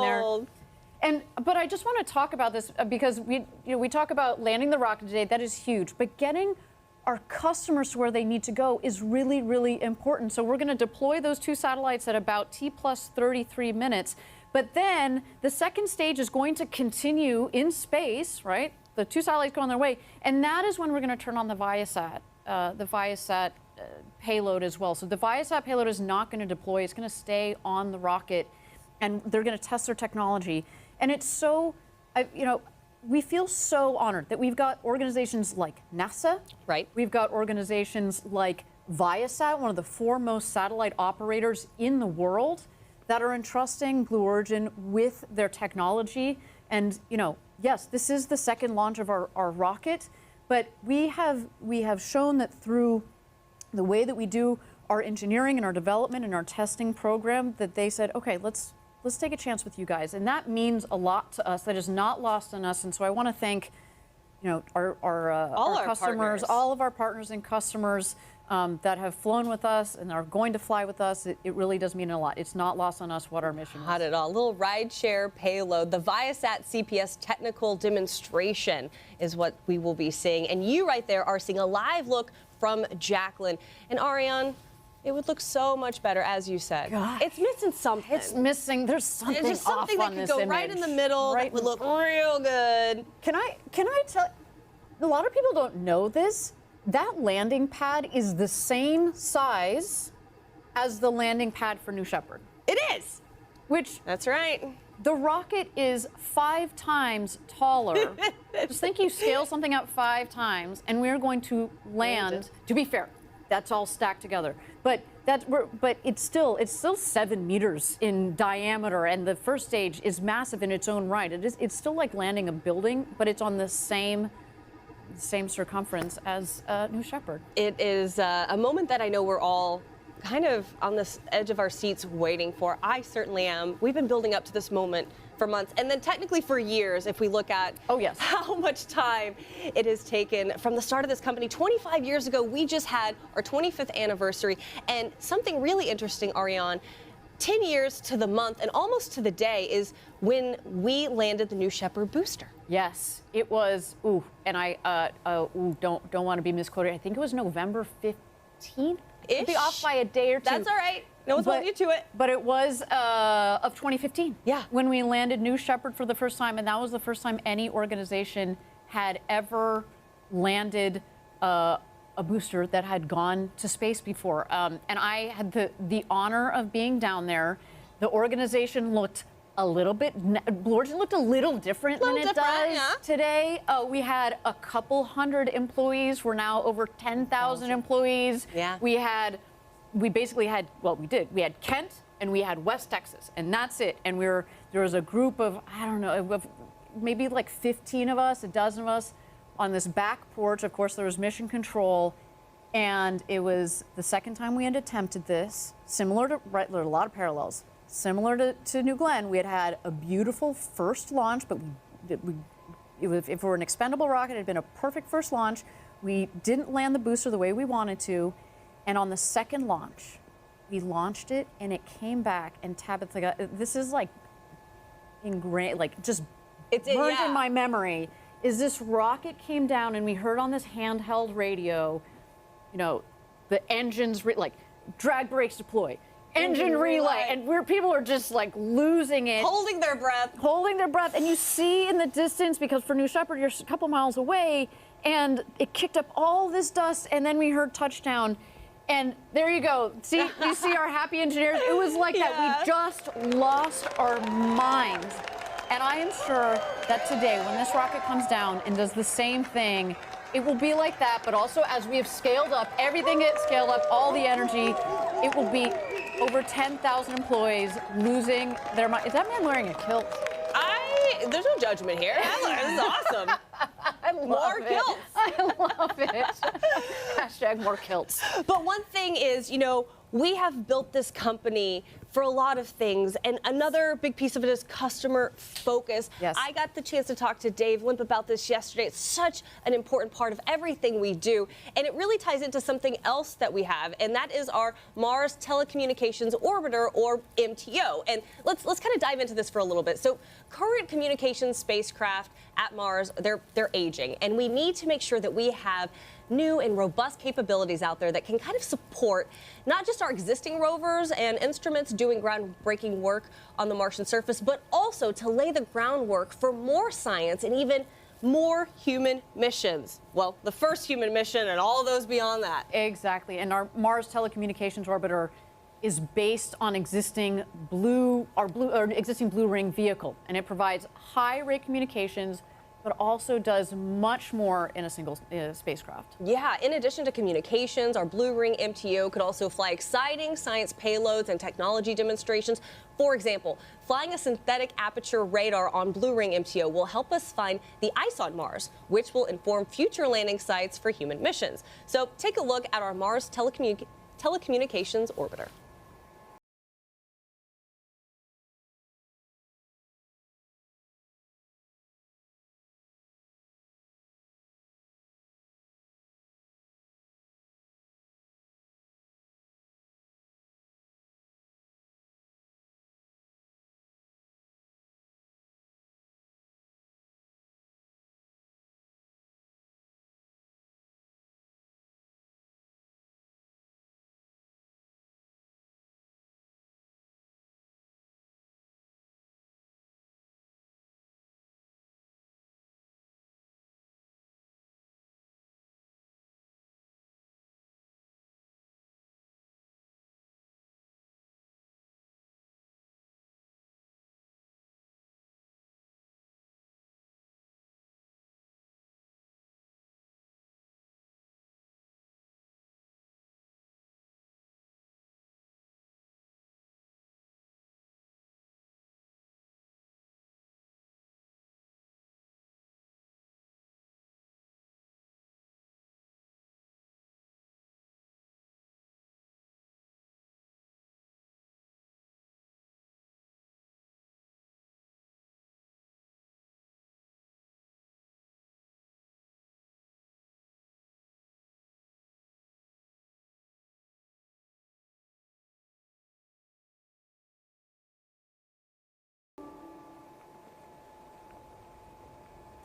in there. But I just want to talk about this because we talk about landing the rocket today. That is huge. But getting our customers to where they need to go is really, really important. So we're going to deploy those two satellites at about T+33 minutes. But then the second stage is going to continue in space, right? The two satellites go on their way. And that is when we're going to turn on the Viasat payload as well. So the Viasat payload is not going to deploy. It's going to stay on the rocket. And they're going to test their technology. And it's so, we feel so honored that we've got organizations like NASA. Right. We've got organizations like Viasat, one of the foremost satellite operators in the world, that are entrusting Blue Origin with their technology. And, yes, this is the second launch of our rocket, but we have shown that through the way that we do our engineering and our development and our testing program, that they said, okay, let's take a chance with you guys. And that means a lot to us. That is not lost on us. And so I want to thank you know, our customers, all of our partners and customers that have flown with us and are going to fly with us. It really does mean a lot. It's not lost on us what our mission is. Not at all. Little rideshare payload. The Viasat CPS technical demonstration is what we will be seeing. And you right there are seeing a live look from Jacklyn. And Ariane, it would look so much better, as you said. Gosh. It's missing something. It's missing. There's something It's just something off that on could this go right image. in the middle. Right That would look real good. Can I tell? A lot of people don't know this. That landing pad is the same size as the landing pad for New Shepard. It is. Which that's right. The rocket is 5 times taller. Just think you scale something up 5 times, and we're going to land. To be fair, that's all stacked together. But it's still 7 meters in diameter, and the first stage is massive in its own right. It's still like landing a building, but it's on the same circumference as New Shepard. It is a moment that I know we're all kind of on this edge of our seats waiting for. I certainly am. We've been building up to this moment for months, and then technically for years if we look at how much time it has taken from the start of this company. 25 years ago, we just had our 25th anniversary, and something really interesting, Ariane, 10 years to the month and almost to the day is when we landed the New Shepard booster. Yes, it was, and I don't want to be misquoted. I think it was November 15th. It'd be off by a day or two. That's all right. No one's holding you to it. But it was of 2015. Yeah. When we landed New Shepard for the first time, and that was the first time any organization had ever landed a booster that had gone to space before. And I had the honor of being down there. The organization looked a little different than it does today. We had a couple hundred employees. We're now over 10,000 employees. Yeah. We basically had Kent and we had West Texas, and that's it. And there was a group of, I don't know, maybe like 15 of us, a dozen of us on this back porch. Of course, there was mission control. And it was the second time we had attempted this, similar to, there are a lot of parallels. Similar to New Glenn, we had a beautiful first launch, but if it were an expendable rocket, it had been a perfect first launch. We didn't land the booster the way we wanted to, and on the second launch, we launched it, and it came back, and Tabitha got, this is like ingrained, like just burnt in my memory, is this rocket came down, and we heard on this handheld radio, you know, the engines, like drag brakes deploy. Engine relay, and people are just like losing it. Holding their breath. And you see in the distance, because for New Shepard, you're a couple miles away, and it kicked up all this dust, and then we heard touchdown. And there you go. See, you see our happy engineers? It was like that. We just lost our minds. And I am sure that today, when this rocket comes down and does the same thing, it will be like that, but also as we have scaled up, everything gets scaled up, all the energy, it will be over 10,000 employees losing their mind. Is that man wearing a kilt? There's no judgment here. This is awesome. I love more it. kilts. I love it. Hashtag more kilts. But one thing is, you know, we have built this company for a lot of things, and another big piece of it is customer focus. Yes. I got the chance to talk to Dave Limp about this yesterday. It's such an important part of everything we do, and it really ties into something else that we have, and that is our Mars Telecommunications Orbiter, or MTO. And let's kind of dive into this for a little bit. So current communications spacecraft at Mars, they're aging, and we need to make sure that we have new and robust capabilities out there that can kind of support not just our existing rovers and instruments doing groundbreaking work on the Martian surface, but also to lay the groundwork for more science and even more human missions. Well, the first human mission and all those beyond that. Exactly. And our Mars Telecommunications Orbiter is based on existing blue ring vehicle, and it provides high rate communications, but also does much more in a single spacecraft. Yeah, in addition to communications, our Blue Ring MTO could also fly exciting science payloads and technology demonstrations. For example, flying a synthetic aperture radar on Blue Ring MTO will help us find the ice on Mars, which will inform future landing sites for human missions. So take a look at our Mars Telecommunications Orbiter.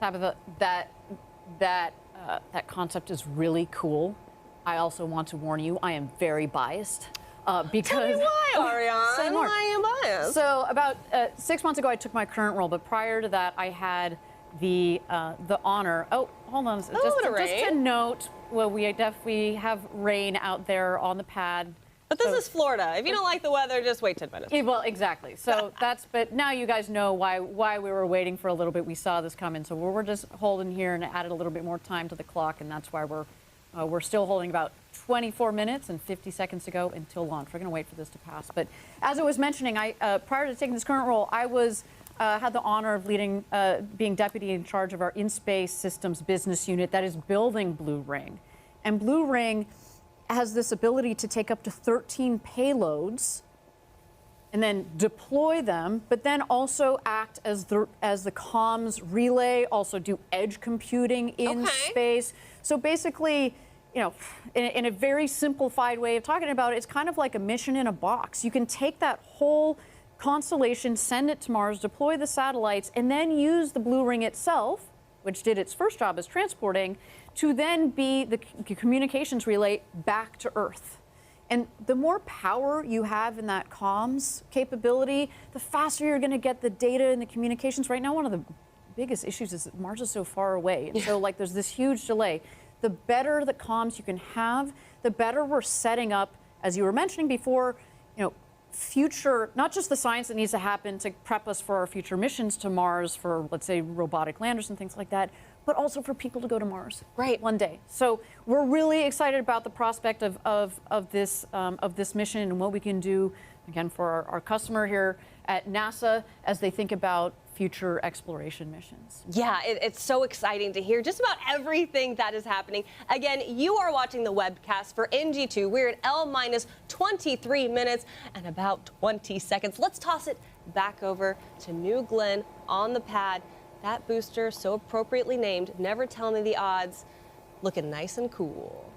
Tabitha, that concept is really cool. I also want to warn you, I am very biased. Because Tell me why, Ariane. Say more. Why are you biased? So about 6 months ago, I took my current role, but prior to that, I had the honor. Oh, hold on. Just to note, well, we have rain out there on the pad. But this is Florida. If you don't like the weather, just wait 10 minutes. Well, exactly. So but now you guys know why we were waiting for a little bit. We saw this coming, so we're just holding here and added a little bit more time to the clock, and that's why we're still holding about 24 minutes and 50 seconds to go until launch. We're going to wait for this to pass. But as I was mentioning, prior to taking this current role, I had the honor of being deputy in charge of our in-space systems business unit that is building Blue Ring. And Blue Ring has this ability to take up to 13 payloads and then deploy them, but then also act as the comms relay, also do edge computing in space. So basically, you know, in a very simplified way of talking about it, it's kind of like a mission in a box. You can take that whole constellation, send it to Mars, deploy the satellites, and then use the Blue Ring itself, which did its first job as transporting, to then be the communications relay back to Earth. And the more power you have in that comms capability, the faster you're going to get the data and the communications. Right now, one of the biggest issues is that Mars is so far away. And so like there's this huge delay. The better the comms you can have, the better we're setting up, as you were mentioning before, you know, future, not just the science that needs to happen to prep us for our future missions to Mars for, let's say, robotic landers and things like that, but also for people to go to Mars one day. So we're really excited about the prospect of this mission and what we can do, again, for our customer here at NASA as they think about future exploration missions. Yeah, it's so exciting to hear just about everything that is happening. Again, you are watching the webcast for NG2. We're at L-minus 23 minutes and about 20 seconds. Let's toss it back over to New Glenn on the pad. That booster, so appropriately named, Never Tell Me the Odds, looking nice and cool.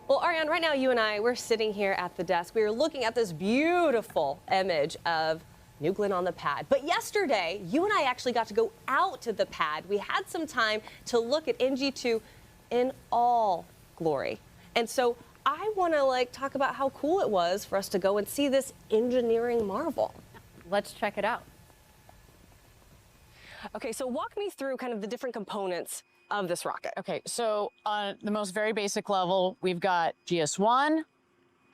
Well, Ariane, right now you and I, we're sitting here at the desk. We were looking at this beautiful image of New Glenn on the pad. But yesterday, you and I actually got to go out to the pad. We had some time to look at NG2 in all glory. And so I want to talk about how cool it was for us to go and see this engineering marvel. Let's check it out. Okay, so walk me through kind of the different components of this rocket. Okay, so on the most very basic level, we've got GS1,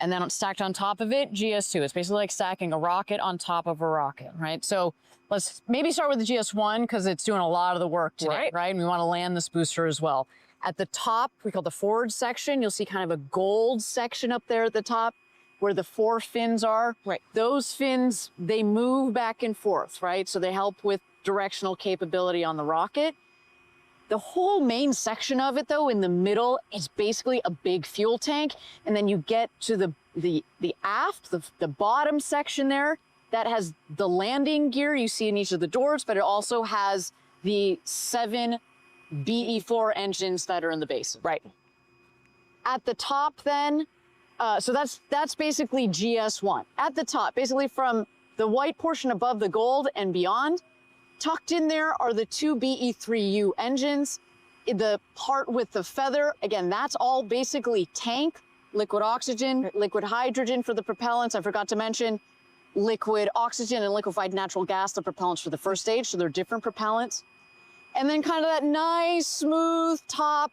And then stacked on top of it, GS2. It's basically like stacking a rocket on top of a rocket, right? So let's maybe start with the GS1 because it's doing a lot of the work today, right? And we want to land this booster as well. At the top, we call the forward section, you'll see kind of a gold section up there at the top where the 4 fins are. Right. Those fins, they move back and forth, right? So they help with directional capability on the rocket. The whole main section of it, though, in the middle is basically a big fuel tank. And then you get to the aft, the bottom section there, that has the landing gear you see in each of the doors, but it also has the 7 BE4 engines that are in the base. Right. At the top then, so that's basically GS1. At the top, basically from the white portion above the gold and beyond, tucked in there are the 2 BE3U engines. The part with the feather, again, that's all basically tank, liquid oxygen, liquid hydrogen for the propellants. I forgot to mention liquid oxygen and liquefied natural gas, the propellants for the first stage, so they're different propellants. And then kind of that nice, smooth top,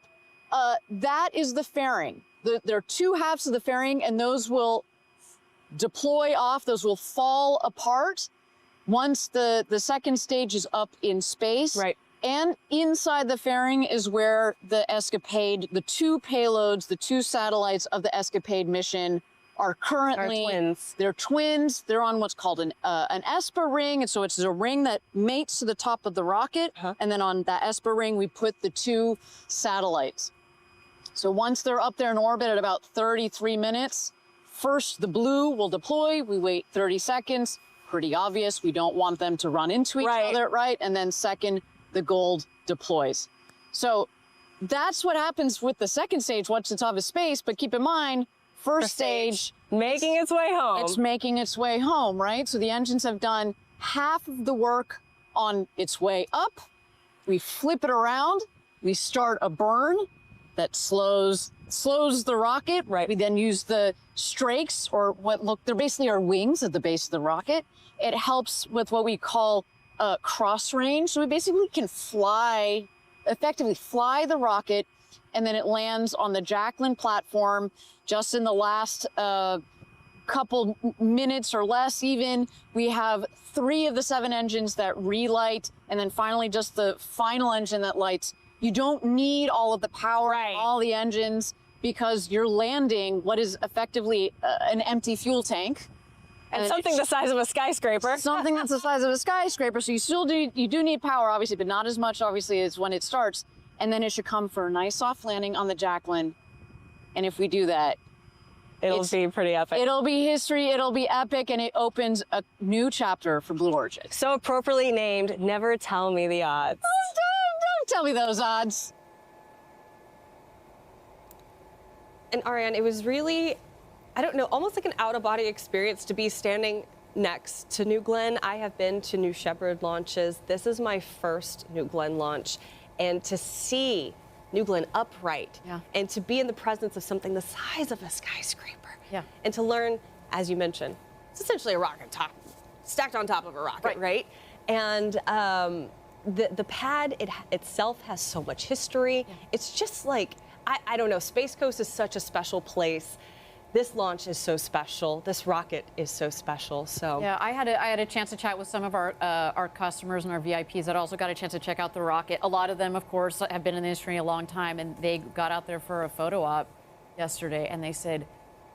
that is the fairing. There are 2 halves of the fairing, and those will deploy off, those will fall apart once the second stage is up in space. Right. And inside the fairing is where the EscaPADE, the 2 payloads, the 2 satellites of the EscaPADE mission are currently. Are twins. They're twins. They're on what's called an ESPA ring. And so it's a ring that mates to the top of the rocket. And then on that ESPA ring, we put the 2 satellites. So once they're up there in orbit at about 33 minutes, first the blue will deploy. We wait 30 seconds. Pretty obvious. We don't want them to run into each other, right? And then second, the gold deploys. So that's what happens with the second stage once it's off of space. But keep in mind, first stage making its way home. It's making its way home, right? So the engines have done half of the work on its way up. We flip it around. We start a burn that slows the rocket. Right. We then use the strakes, or they're basically our wings at the base of the rocket. It helps with what we call cross range. So we basically can effectively fly the rocket, and then it lands on the Jacklyn platform just in the last couple minutes or less even. We have 3 of the 7 engines that relight, and then finally just the final engine that lights. You don't need all of the power, all the engines, because you're landing what is effectively an empty fuel tank. And something the size of a skyscraper. Something that's the size of a skyscraper. So you do need power, obviously, but not as much, obviously, as when it starts. And then it should come for a nice soft landing on the Jacklyn. And if we do that, it'll be pretty epic. It'll be history, it'll be epic, and it opens a new chapter for Blue Origin. So appropriately named, Never Tell Me the Odds. Don't tell me those odds. And Ariane, it was really, I don't know, almost like an out-of-body experience to be standing next to New Glenn. I have been to New Shepard launches. This is my first New Glenn launch. And to see New Glenn upright, and to be in the presence of something the size of a skyscraper, and to learn, as you mentioned, it's essentially a rocket stacked on top of a rocket, right? And the pad itself has so much history. It's just like, I don't know, Space Coast is such a special place. This launch is so special. This rocket is so special. So yeah, I had a chance to chat with some of our customers and our VIPs that also got a chance to check out the rocket. A lot of them, of course, have been in the industry a long time, and they got out there for a photo op yesterday, and they said,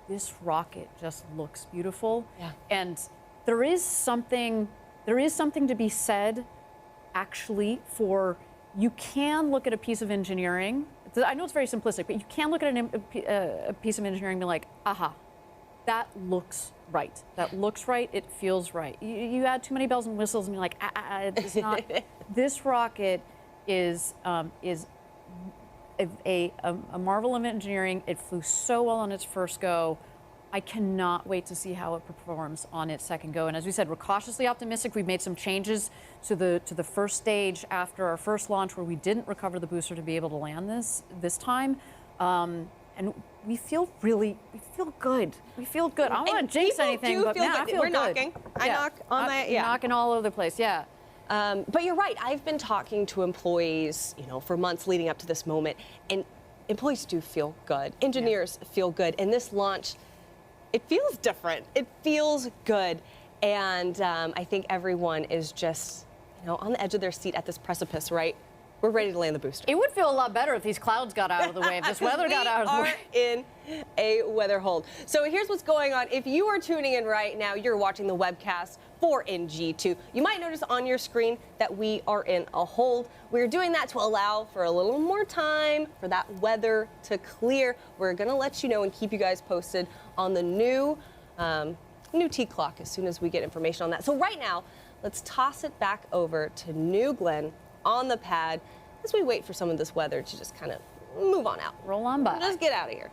"This rocket just looks beautiful." Yeah. And there is something to be said, actually, for you can look at a piece of engineering. I know it's very simplistic, but you can look at a piece of engineering and be like, aha, that looks right. That looks right. It feels right. You add too many bells and whistles and you're like, it's not. This rocket is a marvel of engineering. It flew so well on its first go. I cannot wait to see how it performs on its second go. And as we said, we're cautiously optimistic. We've made some changes to the first stage after our first launch, where we didn't recover the booster to be able to land this time. And we feel good. We feel good. I don't want to jinx anything, but man, I feel We're good. knocking. I knock on my knocking all over the place. Yeah. But you're right. I've been talking to employees, for months leading up to this moment, and employees do feel good. Engineers feel good. And this launch, it feels different. It feels good. And I think everyone is just, on the edge of their seat at this precipice, right? We're ready to land the booster. It would feel a lot better if these clouds got out of the way, if this weather got out of the way. We are in a weather hold. So here's what's going on. If you are tuning in right now, you're watching the webcast for NG2. You might notice on your screen that we are in a hold. We're doing that to allow for a little more time for that weather to clear. We're going to let you know and keep you guys posted on the new T clock as soon as we get information on that. So right now, let's toss it back over to New Glenn on the pad as we wait for some of this weather to just kind of move on out. Roll on by. Just get out of here.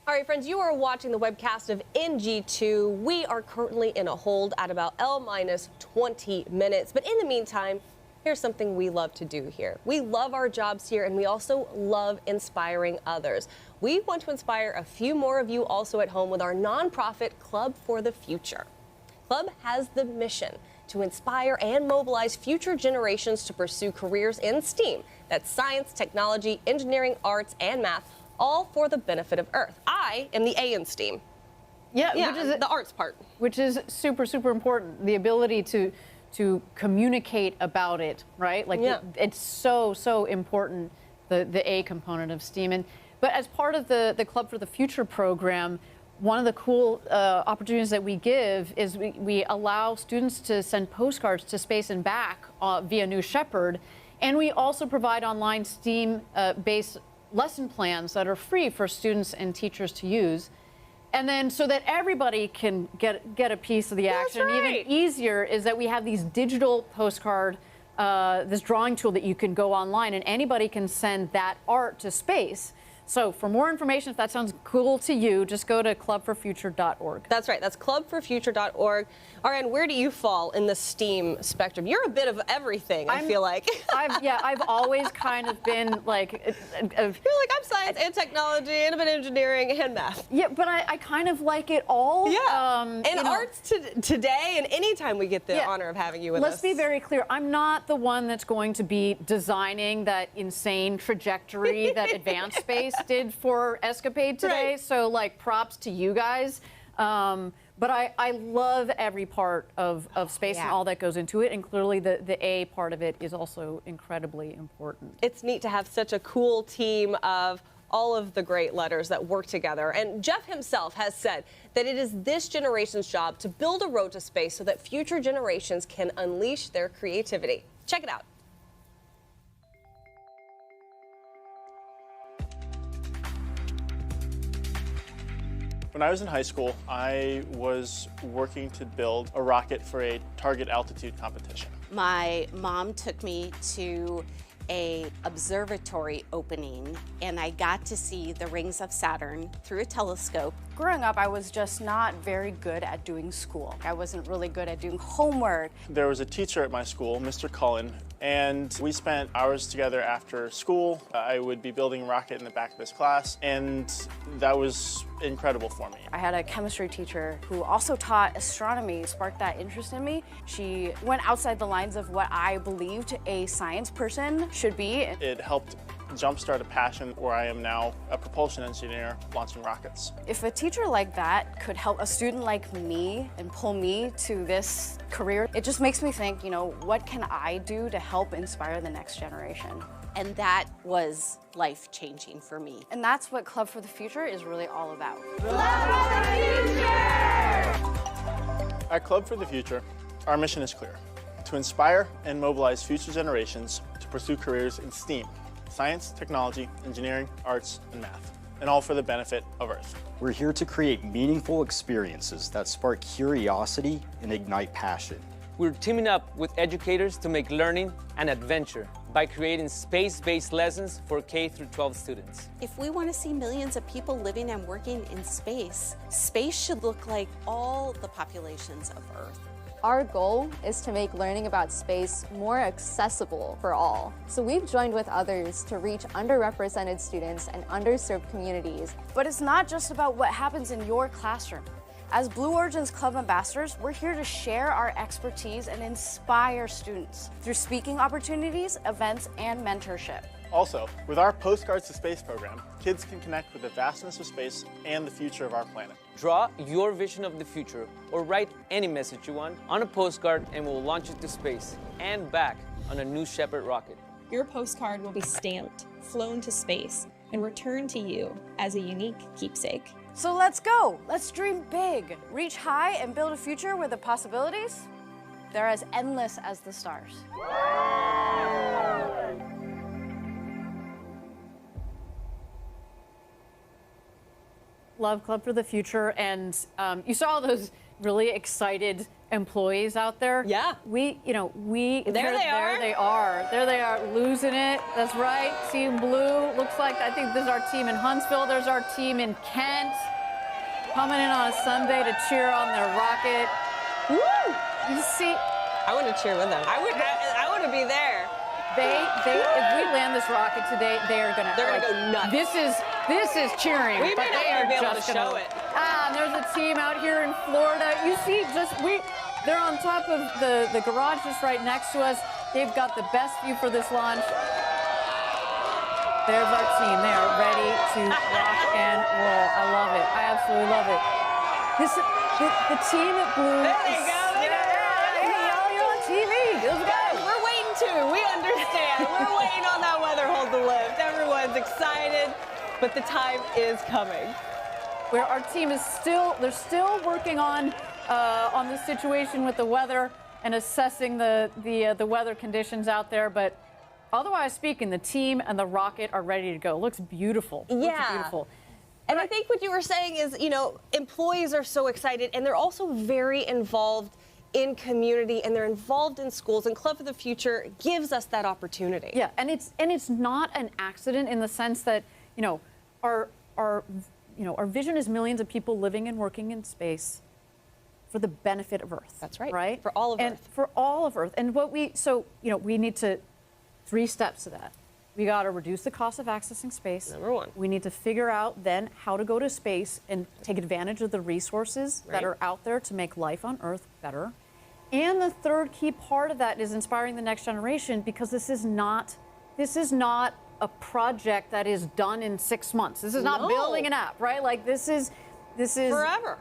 All right, friends, you are watching the webcast of NG2. We are currently in a hold at about L-minus 20 minutes. But in the meantime, here's something we love to do here. We love our jobs here, and we also love inspiring others. We want to inspire a few more of you also at home with our nonprofit Club for the Future. Club has the mission to inspire and mobilize future generations to pursue careers in STEAM. That's science, technology, engineering, arts, and math, all for the benefit of Earth. I am the A in STEAM. Yeah, which is the arts part. Which is super, super important. The ability to communicate about it, right? Like it's so important, the A component of STEAM. But as part of the Club for the Future program, one of the cool opportunities that we give is we allow students to send postcards to space and back via New Shepard. And we also provide online STEAM-based lesson plans that are free for students and teachers to use. And then so that everybody can get a piece of the action. That's right. Even easier is that we have these digital postcard, this drawing tool that you can go online and anybody can send that art to space. So for more information, if that sounds cool to you, just go to clubforfuture.org. That's right. That's clubforfuture.org. Ariane, where do you fall in the STEAM spectrum? You're a bit of everything, I feel like. I've always kind of been like... You're like, I'm science and technology and a bit of engineering and math. Yeah, but I kind of like it all. Yeah. And arts today and anytime we get the honor of having you with us. Let's be very clear. I'm not the one that's going to be designing that insane trajectory that Advanced Space did for EscaPADE today. Right. So, like, props to you guys. But I love every part of space and all that goes into it, and clearly the A part of it is also incredibly important. It's neat to have such a cool team of all of the great letters that work together. And Jeff himself has said that it is this generation's job to build a road to space so that future generations can unleash their creativity. Check it out. When I was in high school, I was working to build a rocket for a target altitude competition. My mom took me to an observatory opening, and I got to see the rings of Saturn through a telescope. Growing up, I was just not very good at doing school. I wasn't really good at doing homework. There was a teacher at my school, Mr. Cullen, and we spent hours together after school. I would be building a rocket in the back of his class, and that was incredible for me. I had a chemistry teacher who also taught astronomy, sparked that interest in me. She went outside the lines of what I believed a science person should be. It helped jumpstart a passion where I am now a propulsion engineer launching rockets. If a teacher like that could help a student like me and pull me to this career, it just makes me think, you know, what can I do to help inspire the next generation? And that was life-changing for me. And that's what Club for the Future is really all about. Club for the Future! At Club for the Future, our mission is clear: to inspire and mobilize future generations to pursue careers in STEAM, science, technology, engineering, arts, and math, and all for the benefit of Earth. We're here to create meaningful experiences that spark curiosity and ignite passion. We're teaming up with educators to make learning an adventure by creating space-based lessons for K-12 students. If we want to see millions of people living and working in space, space should look like all the populations of Earth. Our goal is to make learning about space more accessible for all. So we've joined with others to reach underrepresented students and underserved communities. But it's not just about what happens in your classroom. As Blue Origin's Club Ambassadors, we're here to share our expertise and inspire students through speaking opportunities, events, and mentorship. Also, with our Postcards to Space program, kids can connect with the vastness of space and the future of our planet. Draw your vision of the future or write any message you want on a postcard and we'll launch it to space and back on a New Shepard rocket. Your postcard will be stamped, flown to space, and returned to you as a unique keepsake. So let's go. Let's dream big, reach high, and build a future where the possibilities, they're as endless as the stars. Love Club for the Future, and you saw those really excited employees out there. Yeah. There they are, losing it. That's right, Team Blue. Looks like, I think this is our team in Huntsville. There's our team in Kent, coming in on a Sunday to cheer on their rocket. Woo! You see, I want to cheer with them. I want to be there. If we land this rocket today, they're gonna go nuts. This is cheering. We may not even be able to show it. There's a team out here in Florida. You see, They're on top of the garage just right next to us. They've got the best view for this launch. There's our team. They are ready to rock and roll. I love it. I absolutely love it. The team at Blue. There they go. You're on TV. Let's go. We're waiting too. We understand. We're waiting on that weather hold to lift. Everyone's excited, but the time is coming. Where our team is they're still working on the situation with the weather and assessing the weather conditions out there, but otherwise speaking, the team and the rocket are ready to go. It looks beautiful. Yeah. Looks beautiful. And I think what you were saying is, employees are so excited, and they're also very involved in community, and they're involved in schools, and Club for the Future gives us that opportunity. Yeah, and it's not an accident in the sense that, our vision is millions of people living and working in space for the benefit of Earth. That's right. Right? For all of Earth. For all of Earth. And we need to, 3 steps to that. We got to reduce the cost of accessing space. Number 1. We need to figure out then how to go to space and take advantage of the resources that are out there to make life on Earth better. And the third key part of that is inspiring the next generation, because this is not a project that is done in 6 months. This is not building an app, right? Like this is forever.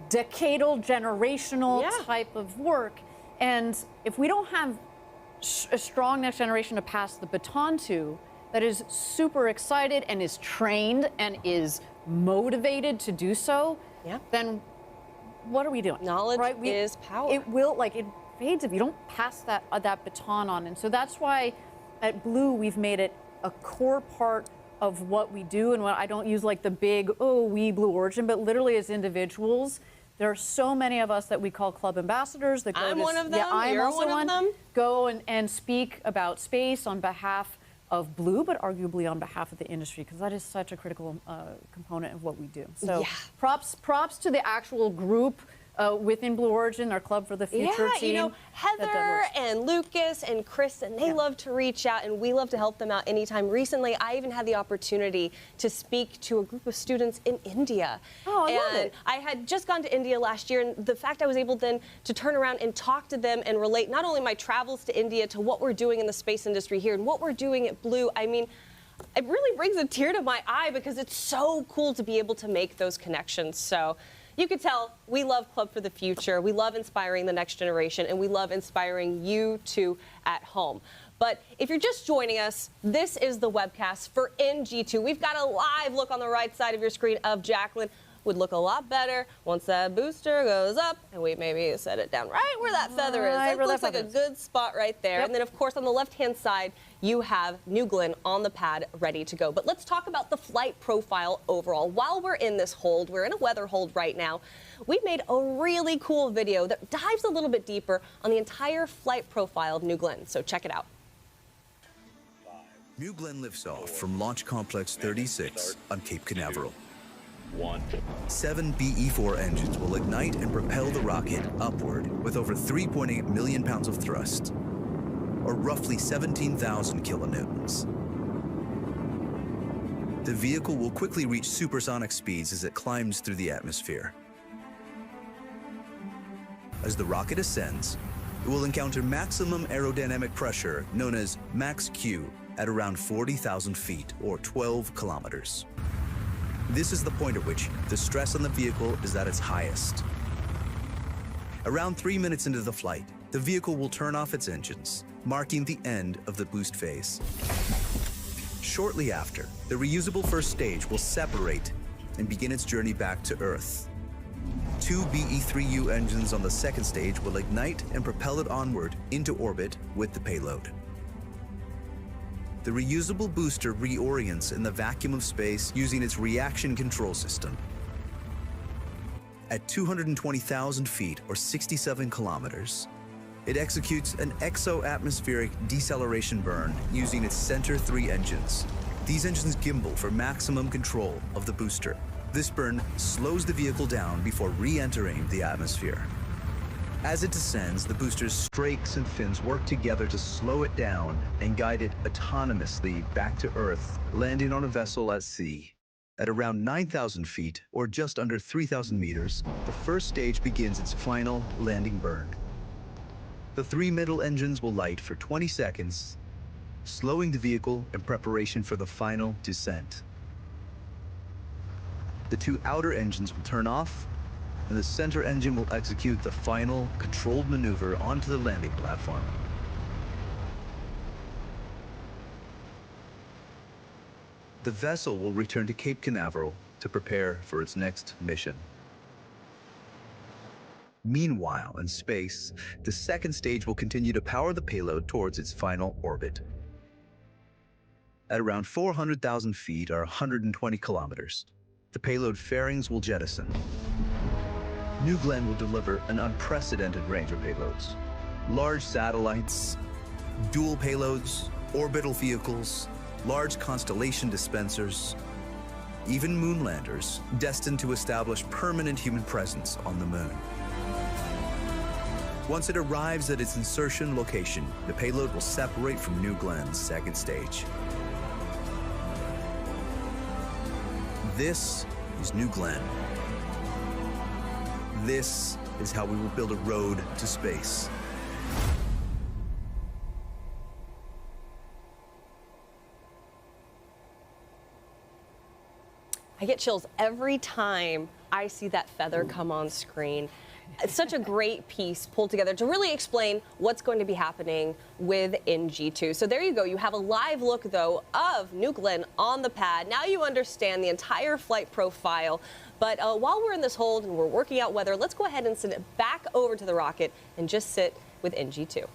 Decadal, generational type of work. And if we don't have a strong next generation to pass the baton to, that is super excited and is trained and is motivated to do so, then what are we doing? Knowledge is power. It fades if you don't pass that baton on. And so that's why at Blue we've made it a core part of what we do. And what I don't use like the big, we Blue Origin, but literally as individuals, there are so many of us that we call club ambassadors that go I'm one of them. Yeah, I'm You're also one of them. Go and speak about space on behalf of Blue, but arguably on behalf of the industry, because that is such a critical component of what we do. So props to the actual group within Blue Origin, our Club for the Future team. Heather and Lucas and Kristen, they love to reach out, and we love to help them out anytime. Recently, I even had the opportunity to speak to a group of students in India. Oh, I love it. I had just gone to India last year, and the fact I was able then to turn around and talk to them and relate not only my travels to India to what we're doing in the space industry here and what we're doing at Blue, I mean, it really brings a tear to my eye, because it's so cool to be able to make those connections. So you could tell we love Club for the Future. We love inspiring the next generation, and we love inspiring you too at home. But if you're just joining us, this is the webcast for NG2. We've got a live look on the right side of your screen of Jacklyn. Would look a lot better once that booster goes up, and we maybe set it down right where that feather is. That looks like a good spot right there. And then, of course, on the left-hand side, you have New Glenn on the pad ready to go. But let's talk about the flight profile overall. While we're in this hold, we're in a weather hold right now, we made a really cool video that dives a little bit deeper on the entire flight profile of New Glenn. So check it out. New Glenn lifts off from Launch Complex 36 on Cape Canaveral. 7 BE-4 engines will ignite and propel the rocket upward with over 3.8 million pounds of thrust, or roughly 17,000 kilonewtons. The vehicle will quickly reach supersonic speeds as it climbs through the atmosphere. As the rocket ascends, it will encounter maximum aerodynamic pressure, known as max Q, at around 40,000 feet, or 12 kilometers. This is the point at which the stress on the vehicle is at its highest. Around 3 minutes into the flight, the vehicle will turn off its engines, marking the end of the boost phase. Shortly after, the reusable first stage will separate and begin its journey back to Earth. 2 BE-3U engines on the second stage will ignite and propel it onward into orbit with the payload. The reusable booster reorients in the vacuum of space using its reaction control system. At 220,000 feet, or 67 kilometers, it executes an exo-atmospheric deceleration burn using its center 3 engines. These engines gimbal for maximum control of the booster. This burn slows the vehicle down before re-entering the atmosphere. As it descends, the booster's strakes and fins work together to slow it down and guide it autonomously back to Earth, landing on a vessel at sea. At around 9,000 feet, or just under 3,000 meters, the first stage begins its final landing burn. The 3 middle engines will light for 20 seconds, slowing the vehicle in preparation for the final descent. The 2 outer engines will turn off, and the center engine will execute the final controlled maneuver onto the landing platform. The vessel will return to Cape Canaveral to prepare for its next mission. Meanwhile, in space, the second stage will continue to power the payload towards its final orbit. At around 400,000 feet or 120 kilometers, the payload fairings will jettison. New Glenn will deliver an unprecedented range of payloads. Large satellites, dual payloads, orbital vehicles, large constellation dispensers, even moon landers destined to establish permanent human presence on the moon. Once it arrives at its insertion location, the payload will separate from New Glenn's second stage. This is New Glenn. This is how we will build a road to space. I get chills every time I see that feather come on screen. It's such a great piece pulled together to really explain what's going to be happening with NG2. So there you go. You have a live look, though, of New Glenn on the pad. Now you understand the entire flight profile. But while we're in this hold and we're working out weather, let's go ahead and send it back over to the rocket and just sit with NG2.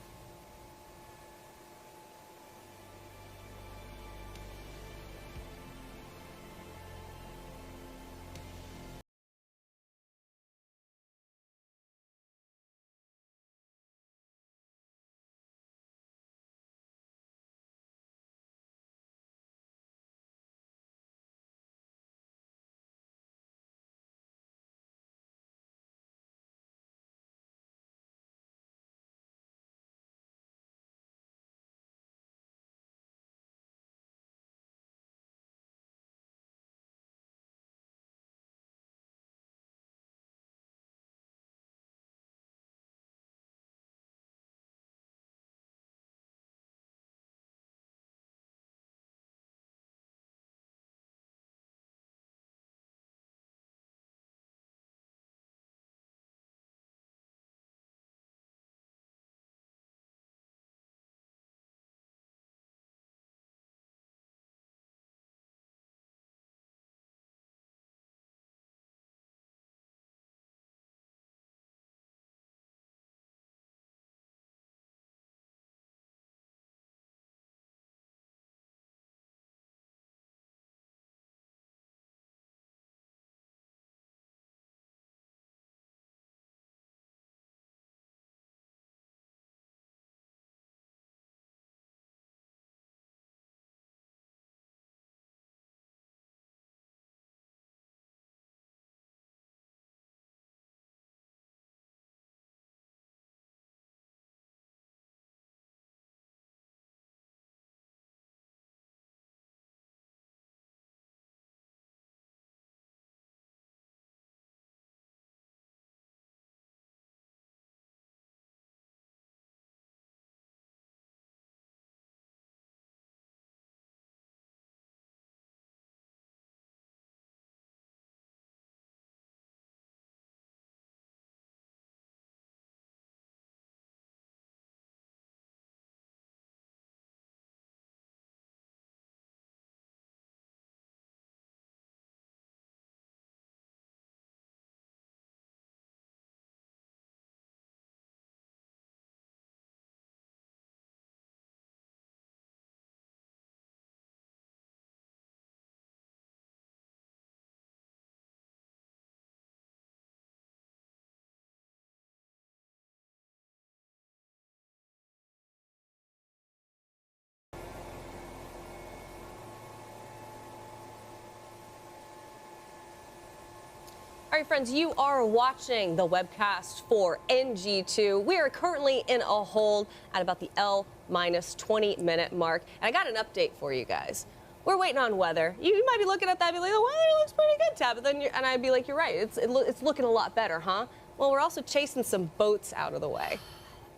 All right, friends, you are watching the webcast for NG2. We are currently in a hold at about the L-20-minute mark. And I got an update for you guys. We're waiting on weather. You might be looking at that and be like, the weather looks pretty good, Tabitha. And I'd be like, you're right. It's looking a lot better, huh? Well, we're also chasing some boats out of the way.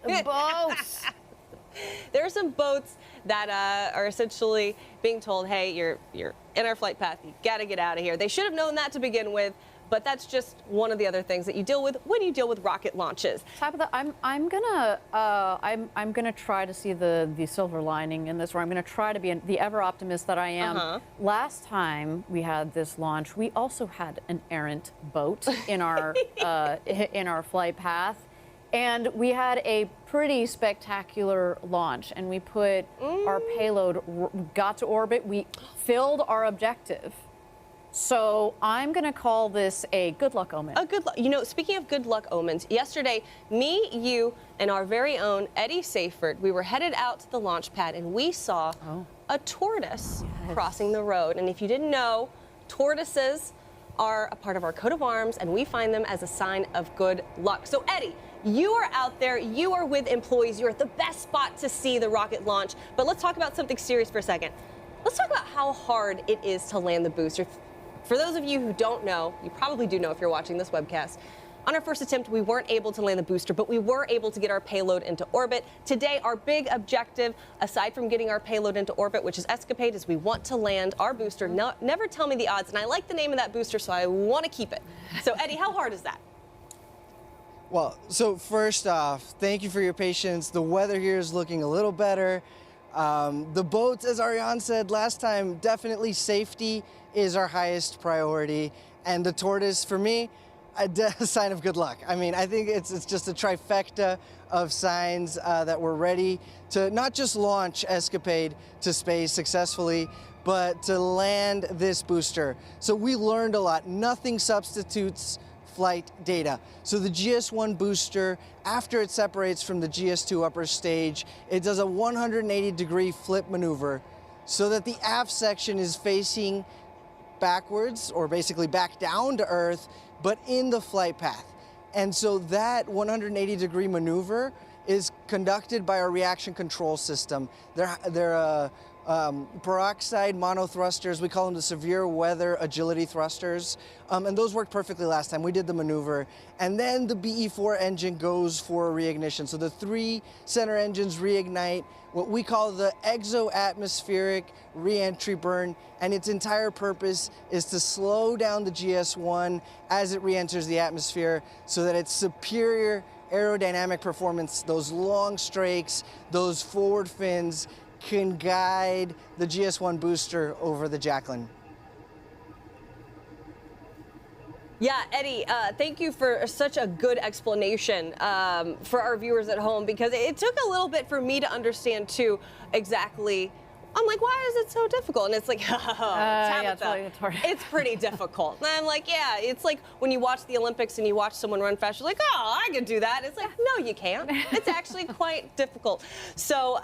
Boats. There are some boats that are essentially being told, hey, you're in our flight path. You got to get out of here. They should have known that to begin with. But that's just one of the other things that you deal with when you deal with rocket launches. Tabitha, I'm gonna try to see the silver lining in this, or I'm gonna try to be the ever optimist that I am. Last time we had this launch, we also had an errant boat in our in our flight path, and we had a pretty spectacular launch. And we put our payload, got to orbit, we filled our objective. So I'm going to call this a good luck omen. A good luck. You know, speaking of good luck omens, yesterday, me, you, and our very own Eddie Safert, we were headed out to the launch pad, and we saw a tortoise crossing the road. And if you didn't know, tortoises are a part of our coat of arms, and we find them as a sign of good luck. So Eddie, you are out there, you are with employees, you're at the best spot to see the rocket launch. But let's talk about something serious for a second. Let's talk about how hard it is to land the booster. For those of you who don't know, you probably do know if you're watching this webcast, on our first attempt, we weren't able to land the booster, but we were able to get our payload into orbit. Today, our big objective, aside from getting our payload into orbit, which is EscaPADE, is we want to land our booster. Never tell me the odds, and I like the name of that booster, so I want to keep it. So, Eddie, how hard is that? Well, so first off, thank you for your patience. The weather here is looking a little better. The boats, as Ariane said last time, definitely safety is our highest priority. And the tortoise, for me, a sign of good luck. I mean, I think it's just a trifecta of signs that we're ready to not just launch EscaPADE to space successfully, but to land this booster. So we learned a lot. Nothing substitutes flight data. So the GS1 booster, after it separates from the GS2 upper stage, it does a 180-degree flip maneuver so that the aft section is facing backwards, or basically back down to Earth, but in the flight path. And so that 180-degree maneuver is conducted by our reaction control system. They're peroxide monothrusters. We call them the severe weather agility thrusters. And those worked perfectly last time. We did the maneuver. And then the BE4 engine goes for reignition. So the 3 center engines reignite what we call the exo-atmospheric re-entry burn. And its entire purpose is to slow down the GS1 as it re-enters the atmosphere so that its superior aerodynamic performance, those long strakes, those forward fins, can guide the GS1 booster over the Jacklyn. Yeah, Eddie, thank you for such a good explanation for our viewers at home, because it took a little bit for me to understand, too, exactly. I'm like, why is it so difficult? And it's like, Tabitha, it's pretty difficult. And I'm like, yeah, it's like when you watch the Olympics and you watch someone run fast, you're like, oh, I can do that. It's like, no, you can't. It's actually quite difficult. So,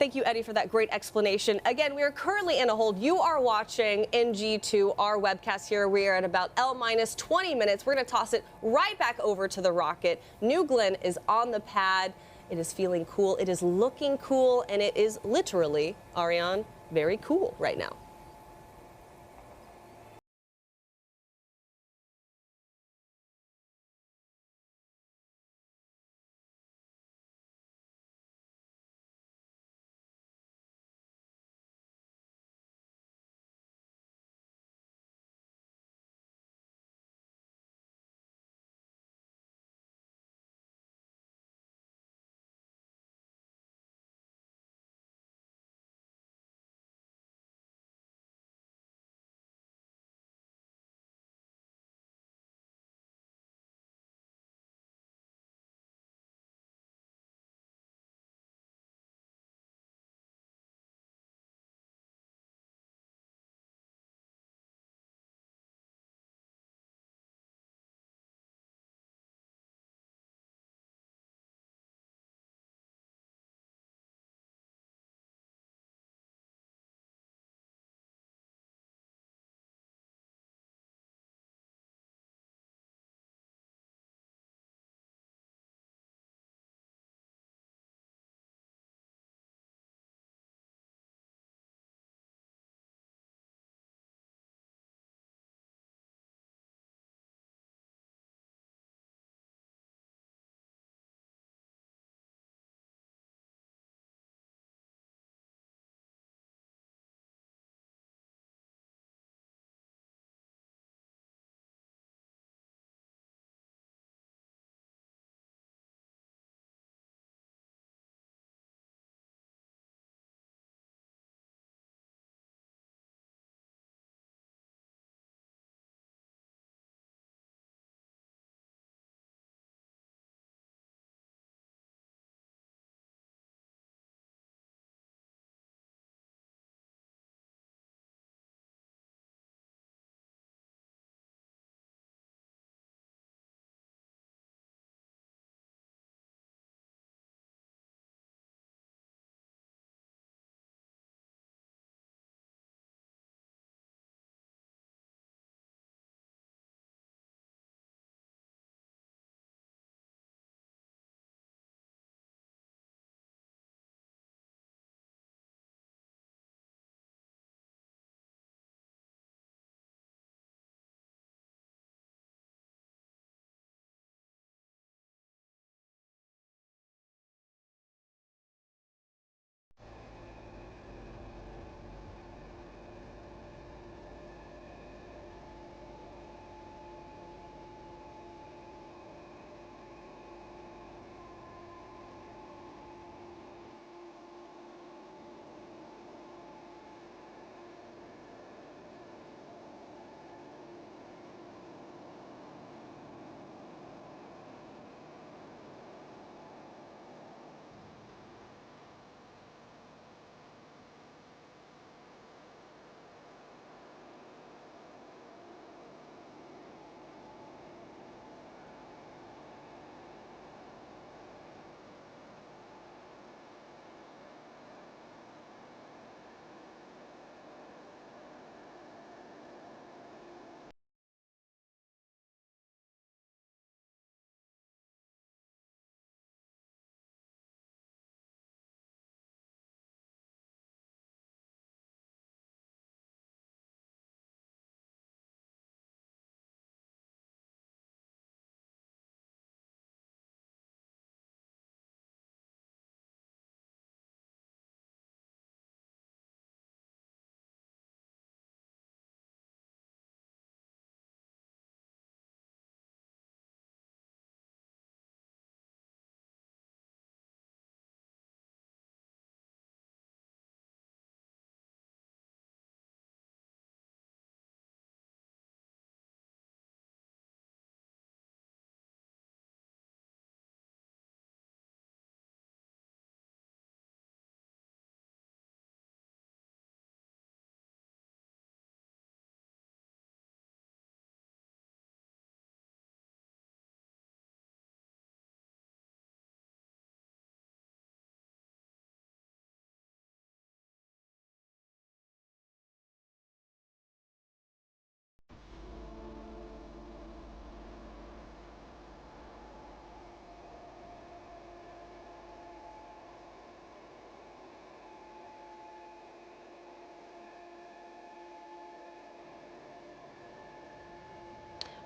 thank you, Eddie, for that great explanation. Again, we are currently in a hold. You are watching NG2, our webcast here. We are at about L-20 minutes. We're going to toss it right back over to the rocket. New Glenn is on the pad. It is feeling cool. It is looking cool. And it is literally, Ariane, very cool right now.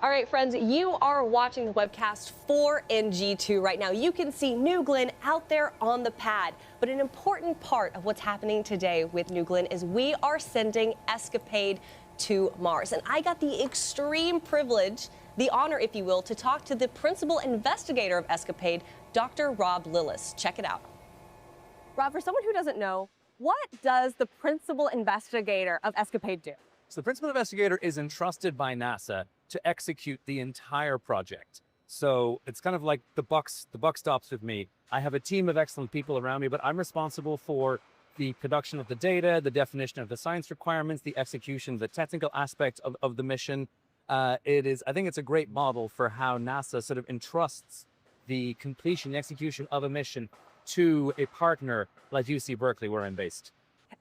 All right, friends, you are watching the webcast for NG2 right now. You can see New Glenn out there on the pad. But an important part of what's happening today with New Glenn is we are sending EscaPADE to Mars. And I got the extreme privilege, the honor, if you will, to talk to the principal investigator of EscaPADE, Dr. Rob Lillis. Check it out. Rob, for someone who doesn't know, what does the principal investigator of EscaPADE do? So the principal investigator is entrusted by NASA to execute the entire project. So it's kind of like the buck stops with me. I have a team of excellent people around me, but I'm responsible for the production of the data, the definition of the science requirements, the execution, the technical aspect of the mission. I think it's a great model for how NASA sort of entrusts the completion, the execution of a mission to a partner like UC Berkeley, where I'm based.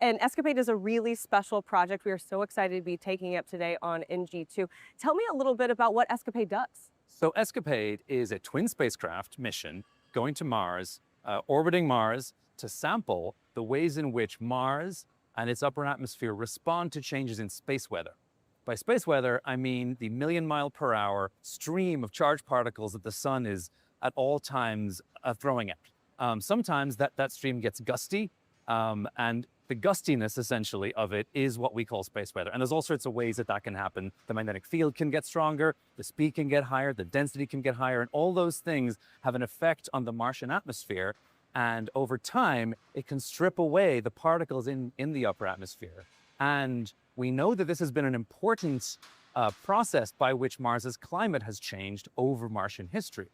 And EscaPADE is a really special project. We are so excited to be taking it up today on NG2. Tell me a little bit about what EscaPADE does. So EscaPADE is a twin spacecraft mission going to Mars, orbiting Mars to sample the ways in which Mars and its upper atmosphere respond to changes in space weather. By space weather, I mean the million-mile-per-hour stream of charged particles that the sun is at all times throwing out. Sometimes that stream gets gusty, and the gustiness, essentially, of it is what we call space weather. And there's all sorts of ways that can happen. The magnetic field can get stronger, the speed can get higher, the density can get higher, and all those things have an effect on the Martian atmosphere. And over time, it can strip away the particles in the upper atmosphere. And we know that this has been an important process by which Mars's climate has changed over Martian history.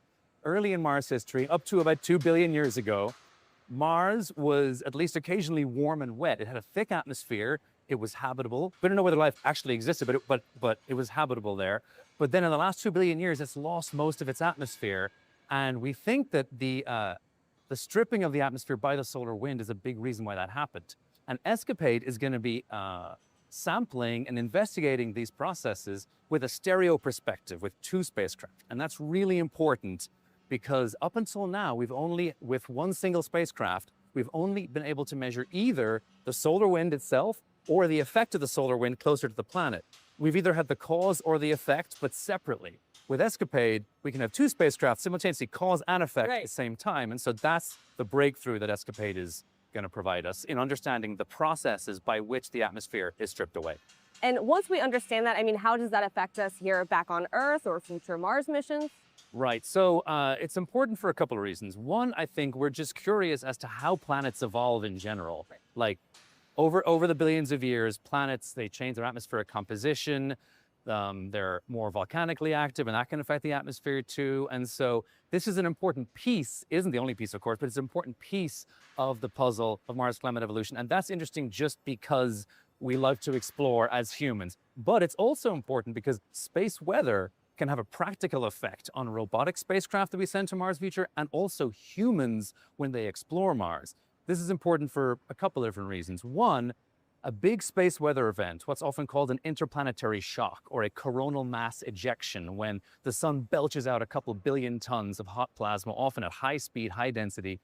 Early in Mars history, up to about 2 billion years ago, Mars was at least occasionally warm and wet. It had a thick atmosphere. It was habitable. We don't know whether life actually existed, but it was habitable there. But then in the last 2 billion years, it's lost most of its atmosphere. And we think that the stripping of the atmosphere by the solar wind is a big reason why that happened. And EscaPADE is going to be sampling and investigating these processes with a stereo perspective with 2 spacecraft. And that's really important because up until now, with one single spacecraft, we've only been able to measure either the solar wind itself or the effect of the solar wind closer to the planet. We've either had the cause or the effect, but separately. With EscaPADE, we can have 2 spacecraft simultaneously cause and effect at the same time. And so that's the breakthrough that EscaPADE is going to provide us in understanding the processes by which the atmosphere is stripped away. And once we understand that, I mean, how does that affect us here back on Earth or future Mars missions? Right. So it's important for a couple of reasons. One, I think we're just curious as to how planets evolve in general. Like over the billions of years, planets, they change their atmospheric composition. They're more volcanically active, and that can affect the atmosphere too. And so this is an important piece, isn't the only piece, of course, but it's an important piece of the puzzle of Mars climate evolution. And that's interesting just because we love to explore as humans. But it's also important because space weather can have a practical effect on robotic spacecraft that we send to Mars future and also humans when they explore Mars. This is important for a couple of different reasons. One, a big space weather event, what's often called an interplanetary shock or a coronal mass ejection, when the sun belches out a couple billion tons of hot plasma, often at high speed, high density.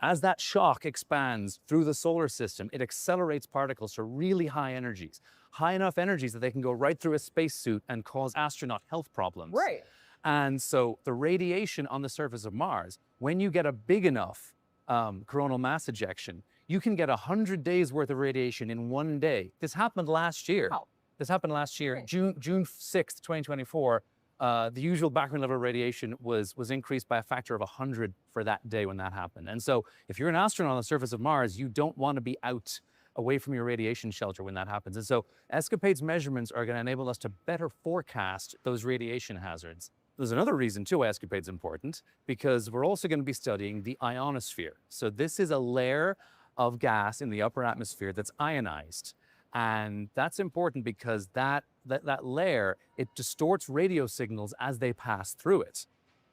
As that shock expands through the solar system, it accelerates particles to really high energies, high enough energies that they can go right through a spacesuit and cause astronaut health problems. Right. And so the radiation on the surface of Mars, when you get a big enough coronal mass ejection, you can get 100 days worth of radiation in one day. This happened last year. Wow. This happened last year, right. June 6th, 2024. The usual background level of radiation was increased by a factor of 100 for that day when that happened. And so if you're an astronaut on the surface of Mars, you don't want to be out away from your radiation shelter when that happens. And so EscaPADE's measurements are going to enable us to better forecast those radiation hazards. There's another reason too why EscaPADE's important, because we're also going to be studying the ionosphere. So this is a layer of gas in the upper atmosphere that's ionized. And that's important because that layer, it distorts radio signals as they pass through it.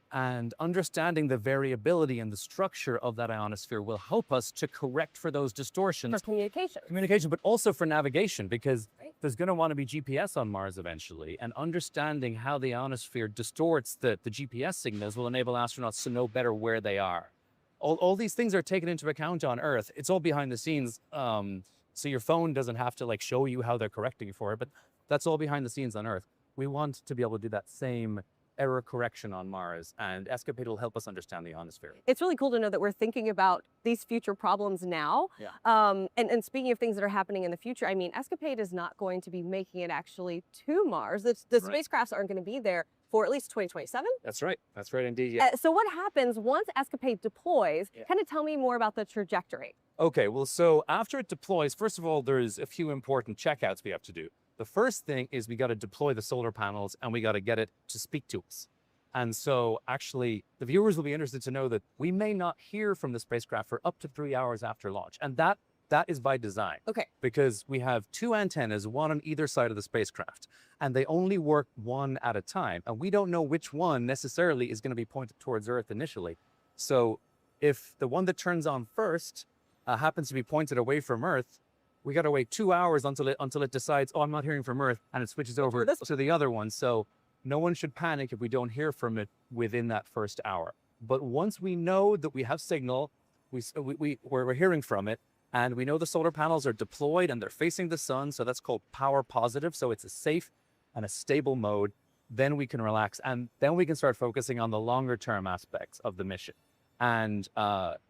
And understanding the variability and the structure of that ionosphere will help us to correct for those distortions. For communication. Communication, but also for navigation, because there's going to want to be GPS on Mars eventually. And understanding how the ionosphere distorts the GPS signals will enable astronauts to know better where they are. All these things are taken into account on Earth. It's all behind the scenes. So your phone doesn't have to show you how they're correcting for it, but that's all behind the scenes on Earth. we want to be able to do that same error correction on Mars, and EscaPADE will help us understand the ionosphere. It's really cool to know that we're thinking about these future problems now. Yeah. And speaking of things that are happening in the future, I mean, EscaPADE is not going to be making it actually to Mars. The spacecrafts aren't going to be there for at least 2027. That's right indeed, yeah. So what happens once EscaPADE deploys? Kind of tell me more about the trajectory. Okay, well, so after it deploys, first of all, there's a few important checkouts we have to do. The first thing is we got to deploy the solar panels and we got to get it to speak to us. And so actually, the viewers will be interested to know that we may not hear from the spacecraft for up to 3 hours after launch. And that is by design. Okay. Because we have 2 antennas, one on either side of the spacecraft, and they only work one at a time. And we don't know which one necessarily is going to be pointed towards Earth initially. So if the one that turns on first happens to be pointed away from Earth, we got to wait 2 hours until it decides, oh, I'm not hearing from Earth, and it switches over to the other one. So no one should panic if we don't hear from it within that first hour. But once we know that we have signal, we're hearing from it, and we know the solar panels are deployed and they're facing the sun, so that's called power positive. So it's a safe and a stable mode. Then we can relax, and then we can start focusing on the longer term aspects of the mission. And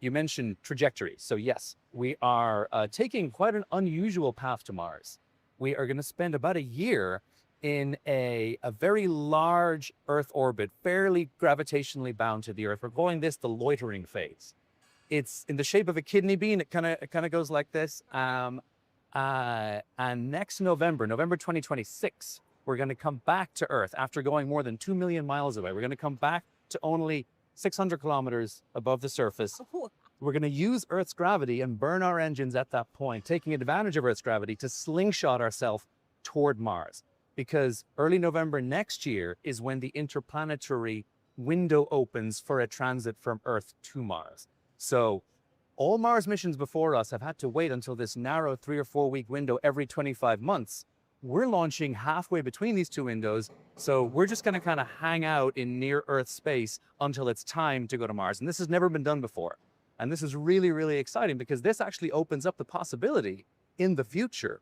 you mentioned trajectory. So yes, we are taking quite an unusual path to Mars. We are going to spend about a year in a very large Earth orbit, fairly gravitationally bound to the Earth. We're calling this the loitering phase. It's in the shape of a kidney bean. It kind of goes like this. And next November 2026, we're going to come back to Earth after going more than 2 million miles away. We're going to come back to only 600 kilometers above the surface. We're going to use Earth's gravity and burn our engines at that point, taking advantage of Earth's gravity to slingshot ourselves toward Mars. Because early November next year is when the interplanetary window opens for a transit from Earth to Mars. So all Mars missions before us have had to wait until this narrow 3 or 4 week window every 25 months. We're launching halfway between these 2 windows, so we're just going to kind of hang out in near Earth space until it's time to go to Mars. And this has never been done before. And this is really, really exciting because this actually opens up the possibility in the future.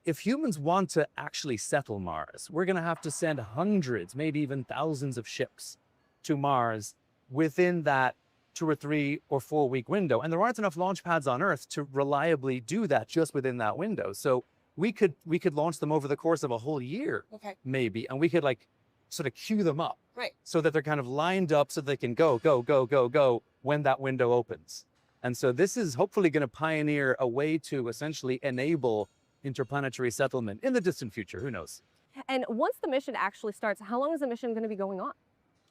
If humans want to actually settle Mars, we're going to have to send hundreds, maybe even thousands of ships to Mars within that 2 or 3 or 4 week window. And there aren't enough launch pads on Earth to reliably do that just within that window. So we could launch them over the course of a whole year, maybe, and we could like sort of queue them up, so that they're kind of lined up so they can go when that window opens. And so this is hopefully going to pioneer a way to essentially enable interplanetary settlement in the distant future. Who knows? And once the mission actually starts, how long is the mission going to be going on?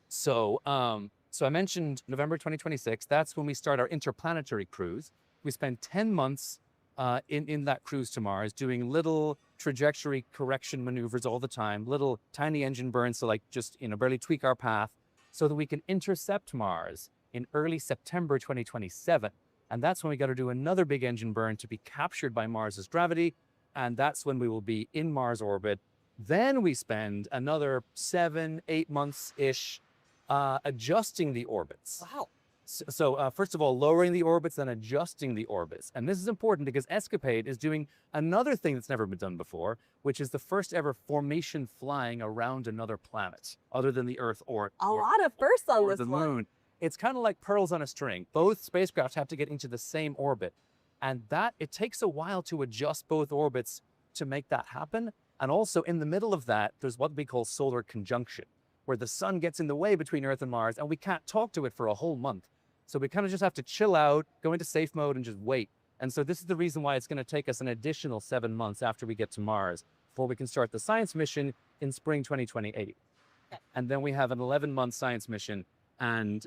So, so I mentioned November 2026. That's when we start our interplanetary cruise. We spend 10 months in that cruise to Mars, doing little trajectory correction maneuvers all the time, little tiny engine burns to like just, barely tweak our path so that we can intercept Mars in early September 2027. And that's when we got to do another big engine burn to be captured by Mars's gravity. And that's when we will be in Mars orbit. Then we spend another 7-8 months-ish adjusting the orbits. Wow. So first of all, lowering the orbits, then adjusting the orbits. And this is important because EscaPADE is doing another thing that's never been done before, which is the first ever formation flying around another planet other than the Earth or a lot of firsts on this the one. Moon. It's kind of like pearls on a string. Both spacecraft have to get into the same orbit. And it takes a while to adjust both orbits to make that happen. And also in the middle of that, there's what we call solar conjunction, where the sun gets in the way between Earth and Mars and we can't talk to it for a whole month. So we kind of just have to chill out, go into safe mode and just wait. And so this is the reason why it's going to take us an additional 7 months after we get to Mars before we can start the science mission in spring 2028. And then we have an 11-month science mission. And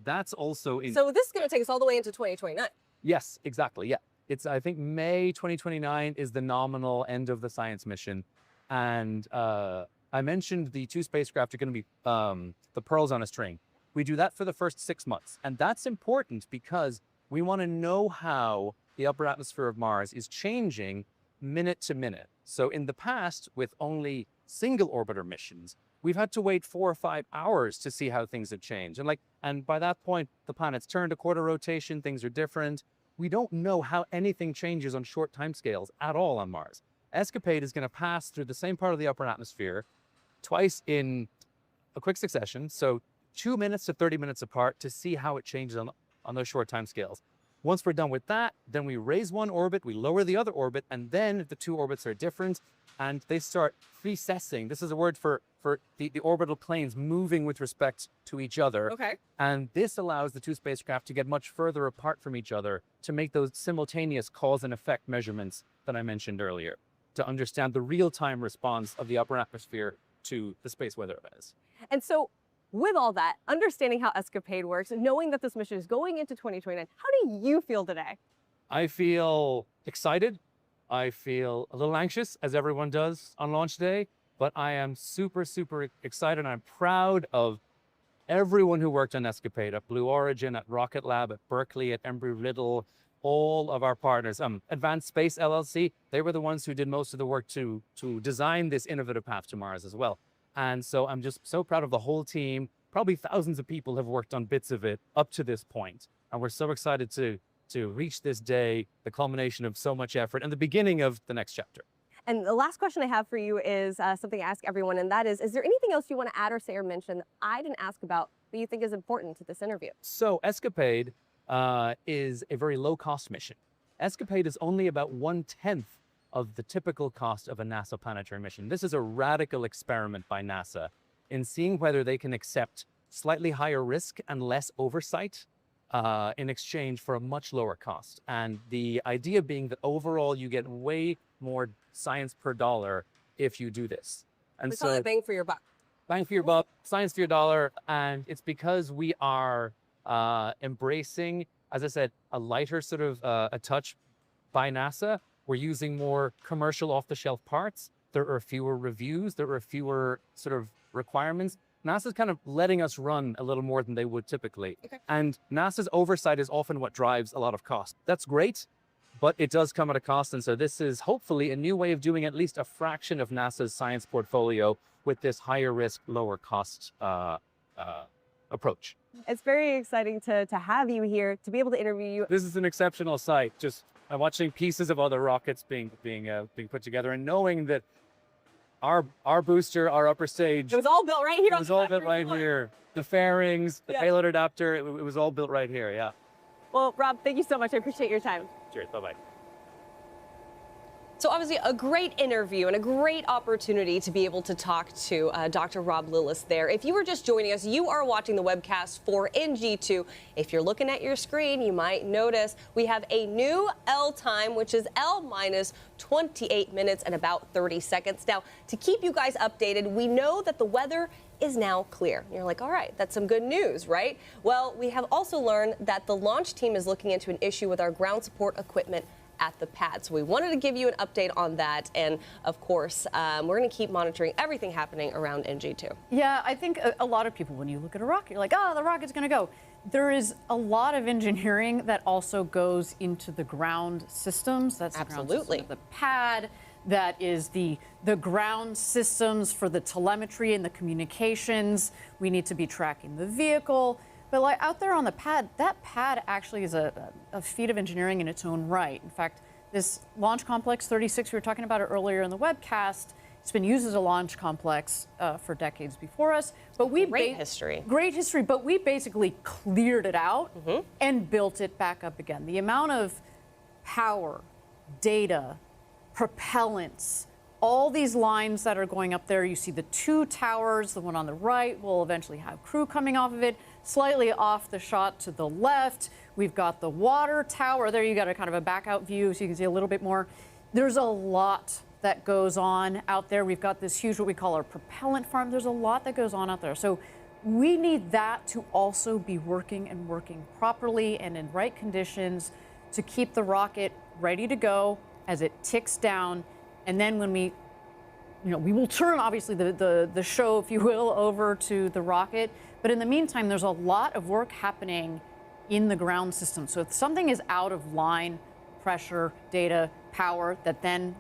that's also in... So this is going to take us all the way into 2029. Yes, exactly. Yeah. It's, I think, May 2029 is the nominal end of the science mission. And I mentioned the 2 spacecraft are going to be the pearls on a string. We do that for the first 6 months. And that's important because we want to know how the upper atmosphere of Mars is changing minute to minute. So in the past, with only single orbiter missions, we've had to wait 4 or 5 hours to see how things have changed. And by that point, the planet's turned a quarter rotation, things are different. We don't know how anything changes on short timescales at all on Mars. EscaPADE is going to pass through the same part of the upper atmosphere, twice in a quick succession, so 2 minutes to 30 minutes apart, to see how it changes on those short time scales. Once we're done with that, then we raise one orbit, we lower the other orbit, and then the two orbits are different, and they start precessing. This is a word for the orbital planes moving with respect to each other. Okay. And this allows the two spacecraft to get much further apart from each other to make those simultaneous cause and effect measurements that I mentioned earlier, to understand the real-time response of the upper atmosphere to the space weather events. And so with all that, understanding how EscaPADE works, knowing that this mission is going into 2029, how do you feel today? I feel excited. I feel a little anxious, as everyone does on launch day, but I am super, super excited. I'm proud of everyone who worked on EscaPADE at Blue Origin, at Rocket Lab, at Berkeley, at Embry-Riddle, all of our partners. Advanced Space LLC, they were the ones who did most of the work to design this innovative path to Mars as well. And so I'm just so proud of the whole team. Probably thousands of people have worked on bits of it up to this point. And we're so excited to reach this day, the culmination of so much effort and the beginning of the next chapter. And the last question I have for you is something I ask everyone, and that is there anything else you want to add or say or mention that I didn't ask about that you think is important to this interview? So EscaPADE is a very low-cost mission. EscaPADE is only about 1/10 of the typical cost of a NASA planetary mission. This is a radical experiment by NASA in seeing whether they can accept slightly higher risk and less oversight in exchange for a much lower cost. And the idea being that overall you get way more science per dollar if you do this. And We call it bang for your buck. Bang for your buck, science for your dollar. And it's because we are embracing, as I said, a lighter sort of a touch by NASA. We're using more commercial off-the-shelf parts. There are fewer reviews. There are fewer sort of requirements. NASA's kind of letting us run a little more than they would typically. Okay. And NASA's oversight is often what drives a lot of cost. That's great, but it does come at a cost. And so this is hopefully a new way of doing at least a fraction of NASA's science portfolio with this higher risk, lower cost approach. It's very exciting to have you here, to be able to interview you. This is an exceptional sight. Just watching pieces of other rockets being put together and knowing that our booster, our upper stage. It was all built right here. It was all built right here. The fairings, the payload adapter, it was all built right here, yeah. Well, Rob, thank you so much. I appreciate your time. Cheers, bye-bye. So obviously a great interview and a great opportunity to be able to talk to Dr. Rob Lillis there. If you were just joining us, you are watching the webcast for NG2. If you're looking at your screen, you might notice we have a new L time, which is L minus 28 minutes and about 30 seconds. Now, to keep you guys updated, we know that the weather is now clear. You're like, all right, that's some good news, right? Well, we have also learned that the launch team is looking into an issue with our ground support equipment at the pad. So we wanted to give you an update on that. And of course, we're going to keep monitoring everything happening around NG2. Yeah, I think a lot of people, when you look at a rocket, you're like, oh, the rocket's going to go. There is a lot of engineering that also goes into the ground systems. That's Absolutely. The ground system of the pad. That is the ground systems for the telemetry and the communications. We need to be tracking the vehicle. But like out there on the pad, that pad actually is a feat of engineering in its own right. In fact, this Launch Complex 36, we were talking about it earlier in the webcast, it's been used as a launch complex for decades before us. But we Great history, but we basically cleared it out and built it back up again. The amount of power, data, propellants, all these lines that are going up there. You see the two towers, the one on the right will eventually have crew coming off of it. Slightly off the shot to the left, we've got the water tower. There you got a kind of a back out view so you can see a little bit more. There's a lot that goes on out there. We've got this huge, what we call our propellant farm. There's a lot that goes on out there. So we need that to also be working and working properly and in right conditions to keep the rocket ready to go as it ticks down. And then when we will turn, obviously, the show, if you will, over to the rocket. But in the meantime, there's a lot of work happening in the ground system. So if something is out of line, pressure, data, power, that then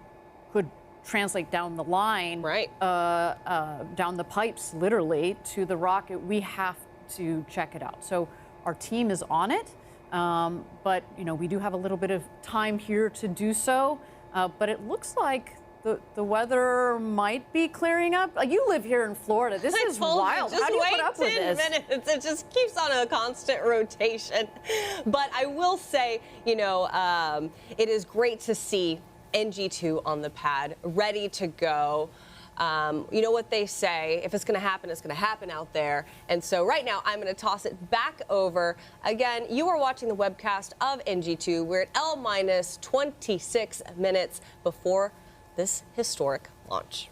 could translate down the line, down the pipes, literally, to the rocket, we have to check it out. So our team is on it. But we do have a little bit of time here to do so. But it looks like the weather might be clearing up. You live here in Florida. This is wild. Just How do you wait put up with 10 this? minutes. It just keeps on a constant rotation. But I will say, you know, it is great to see NG2 on the pad, ready to go. You know what they say, if it's going to happen, it's going to happen out there. And so right now, I'm going to toss it back over. Again, you are watching the webcast of NG2. We're at L- 26 minutes before this historic launch.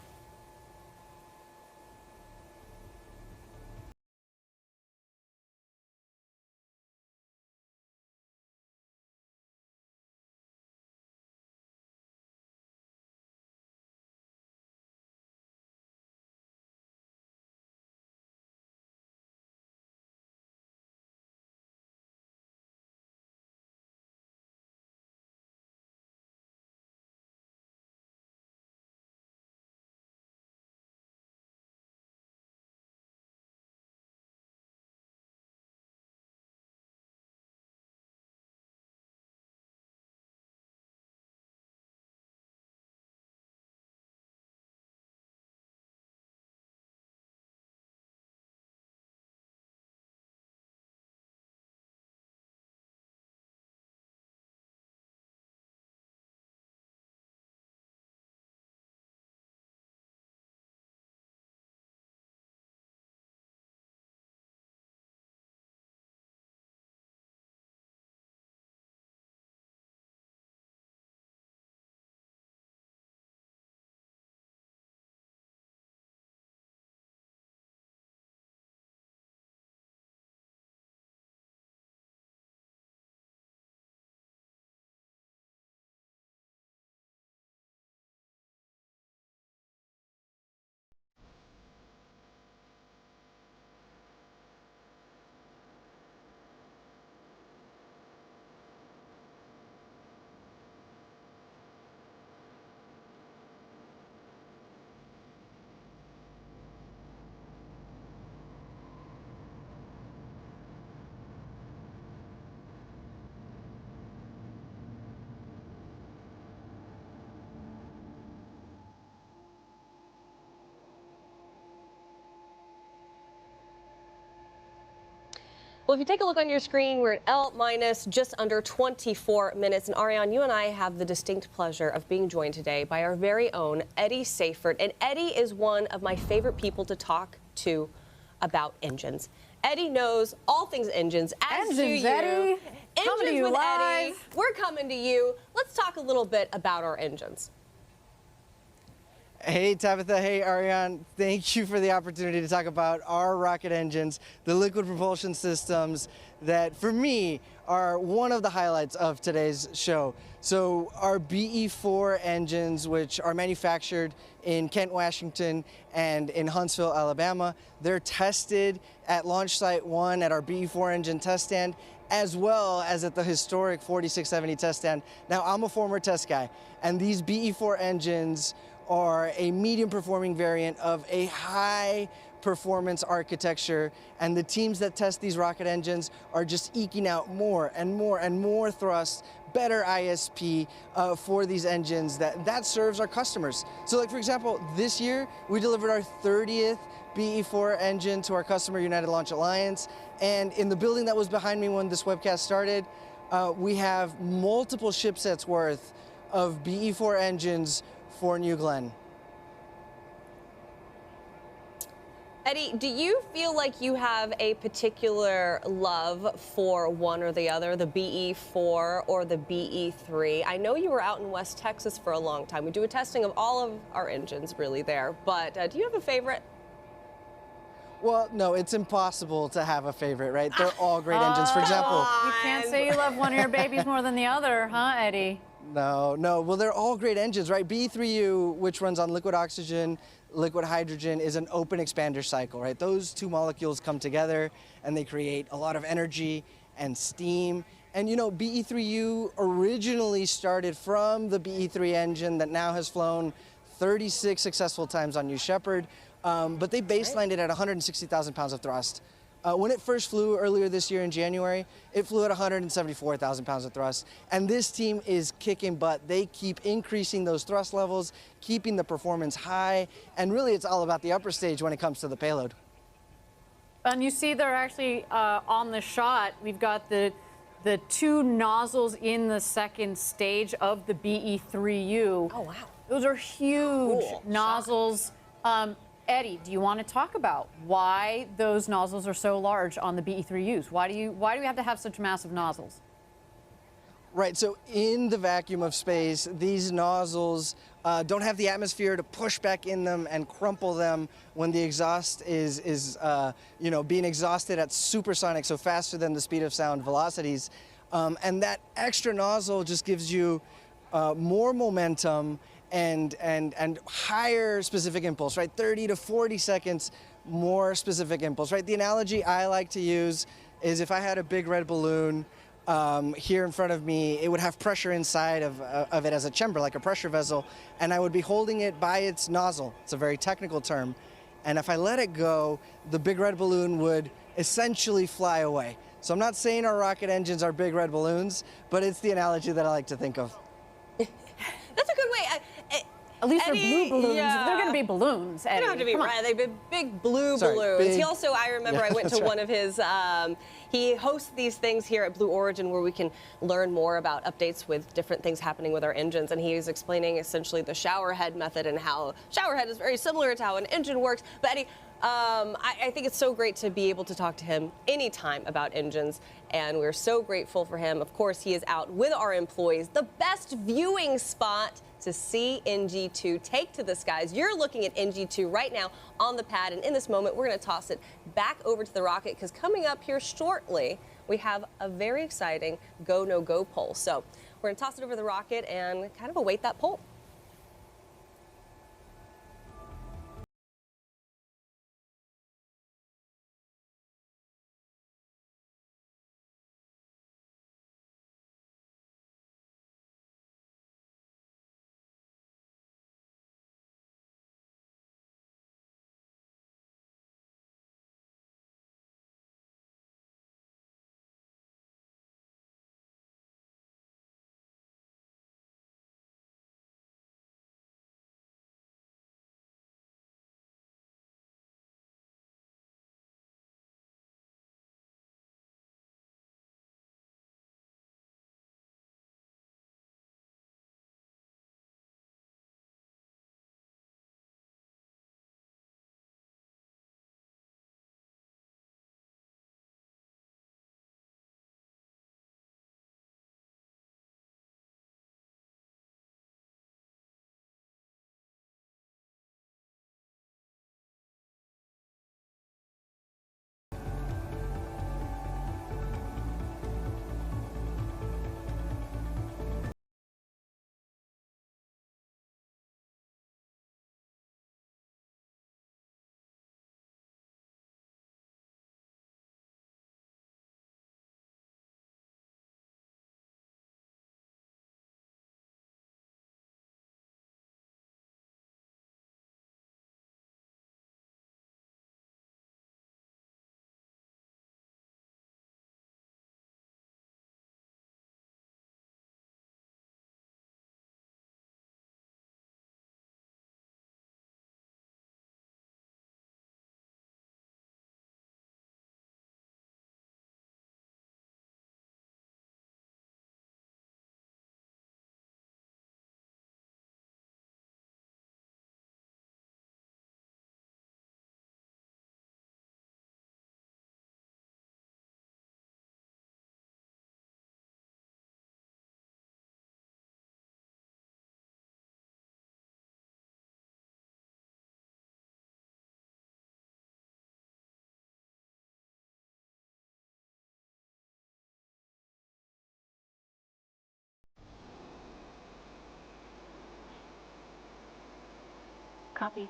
Well, if you take a look on your screen, we're at L- just under 24 minutes. And Ariane, you and I have the distinct pleasure of being joined today by our very own Eddie Seyfert. And Eddie is one of my favorite people to talk to about engines. Eddie knows all things engines, as do you. Eddie. Coming to you with live. Eddie. We're coming to you. Let's talk a little bit about our engines. Hey Tabitha, hey Ariane, thank you for the opportunity to talk about our rocket engines, the liquid propulsion systems that for me are one of the highlights of today's show. So our BE4 engines, which are manufactured in Kent, Washington and in Huntsville, Alabama, they're tested at Launch Site 1 at our BE4 engine test stand, as well as at the historic 4670 test stand. Now, I'm a former test guy, and these BE4 engines are a medium performing variant of a high performance architecture, and the teams that test these rocket engines are just eking out more and more and more thrust, better ISP for these engines that serves our customers. So like for example, this year we delivered our 30th BE4 engine to our customer, United Launch Alliance, and in the building that was behind me when this webcast started, we have multiple shipsets worth of BE4 engines for New Glenn. Eddie, do you feel like you have a particular love for one or the other, the BE4 or the BE3? I know you were out in West Texas for a long time. We do a testing of all of our engines really there, but do you have a favorite? Well, no, it's impossible to have a favorite, right? They're all great engines. For example, You can't say you love one of your babies more than the other, huh, Eddie? No. Well, they're all great engines, right? BE3U, which runs on liquid oxygen, liquid hydrogen, is an open expander cycle, right? Those two molecules come together and they create a lot of energy and steam. And you know, BE3U originally started from the BE3 engine that now has flown 36 successful times on New Shepard, but they baselined it at 160,000 pounds of thrust. When it first flew earlier this year in January, it flew at 174,000 pounds of thrust. And this team is kicking butt. They keep increasing those thrust levels, keeping the performance high. And really, it's all about the upper stage when it comes to the payload. And you see they're actually on the shot. We've got the two nozzles in the second stage of the BE-3U. Oh, wow. Those are huge nozzles. Eddie, do you want to talk about why those nozzles are so large on the BE-3Us? Why do we have to have such massive nozzles? Right, so in the vacuum of space, these nozzles don't have the atmosphere to push back in them and crumple them when the exhaust is being exhausted at supersonic, so faster than the speed of sound velocities. And that extra nozzle just gives you more momentum and higher specific impulse, right? 30 to 40 seconds more specific impulse, right? The analogy I like to use is if I had a big red balloon here in front of me, it would have pressure inside of it as a chamber, like a pressure vessel, and I would be holding it by its nozzle. It's a very technical term. And if I let it go, the big red balloon would essentially fly away. So I'm not saying our rocket engines are big red balloons, but it's the analogy that I like to think of. That's a good way. At least Eddie, they're blue balloons. yeah. They're going to be balloons, Eddie. They don't have to be red. They've been big blue Sorry, balloons. big- He also, I remember Yeah, I went to that's one right. of his, he hosts these things here at Blue Origin where we can learn more about updates with different things happening with our engines. And he was explaining essentially the shower head method and how shower head is very similar to how an engine works. But Eddie, I think it's so great to be able to talk to him anytime about engines, and we're so grateful for him. Of course, he is out with our employees. The best viewing spot to see NG2 take to the skies. You're looking at NG2 right now on the pad, and in this moment, we're going to toss it back over to the rocket, because coming up here shortly, we have a very exciting go, no go poll. So we're going to toss it over the rocket and kind of await that poll. Copy.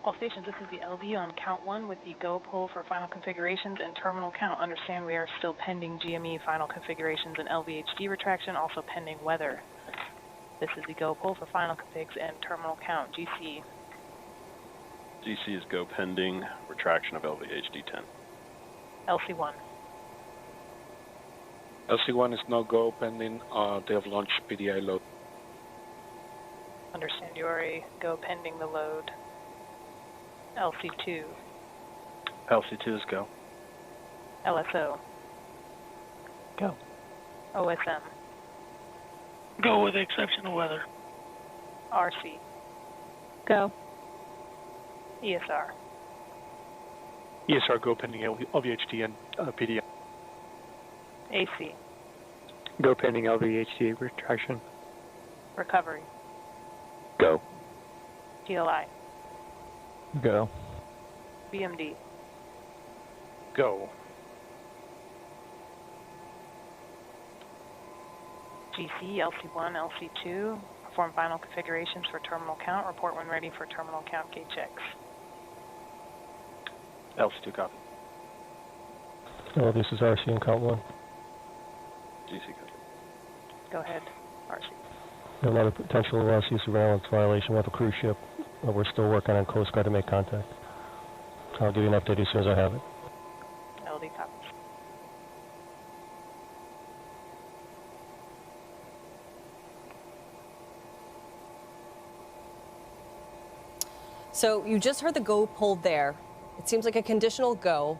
All stations, this is the LV on count 1 with the go poll for final configurations and terminal count. Understand we are still pending GME final configurations and LVHD retraction, also pending weather. This is the go poll for final configs and terminal count. GC. GC is go pending retraction of LVHD10. LC1. LC1 is no go pending day of launch PDI load. Understand you are a go pending the load. LC2. LC2 is go. LSO. Go. OSM. Go with the exception of weather. RC. Go. ESR. ESR go pending LVHD and PDI. AC. Go pending LVHD retraction. Recovery. Go. TLI. Go. BMD. Go. GC, LC1, LC2. Perform final configurations for terminal count. Report when ready for terminal count gate checks. LC2 copy. This is RC in count 1. GC copy. Go ahead, RC. A lot of potential sea surveillance violation with a cruise ship. We're still working on Coast Guard to make contact. I'll give you an update as soon as I have it. LD copies. So you just heard the go poll there. It seems like a conditional go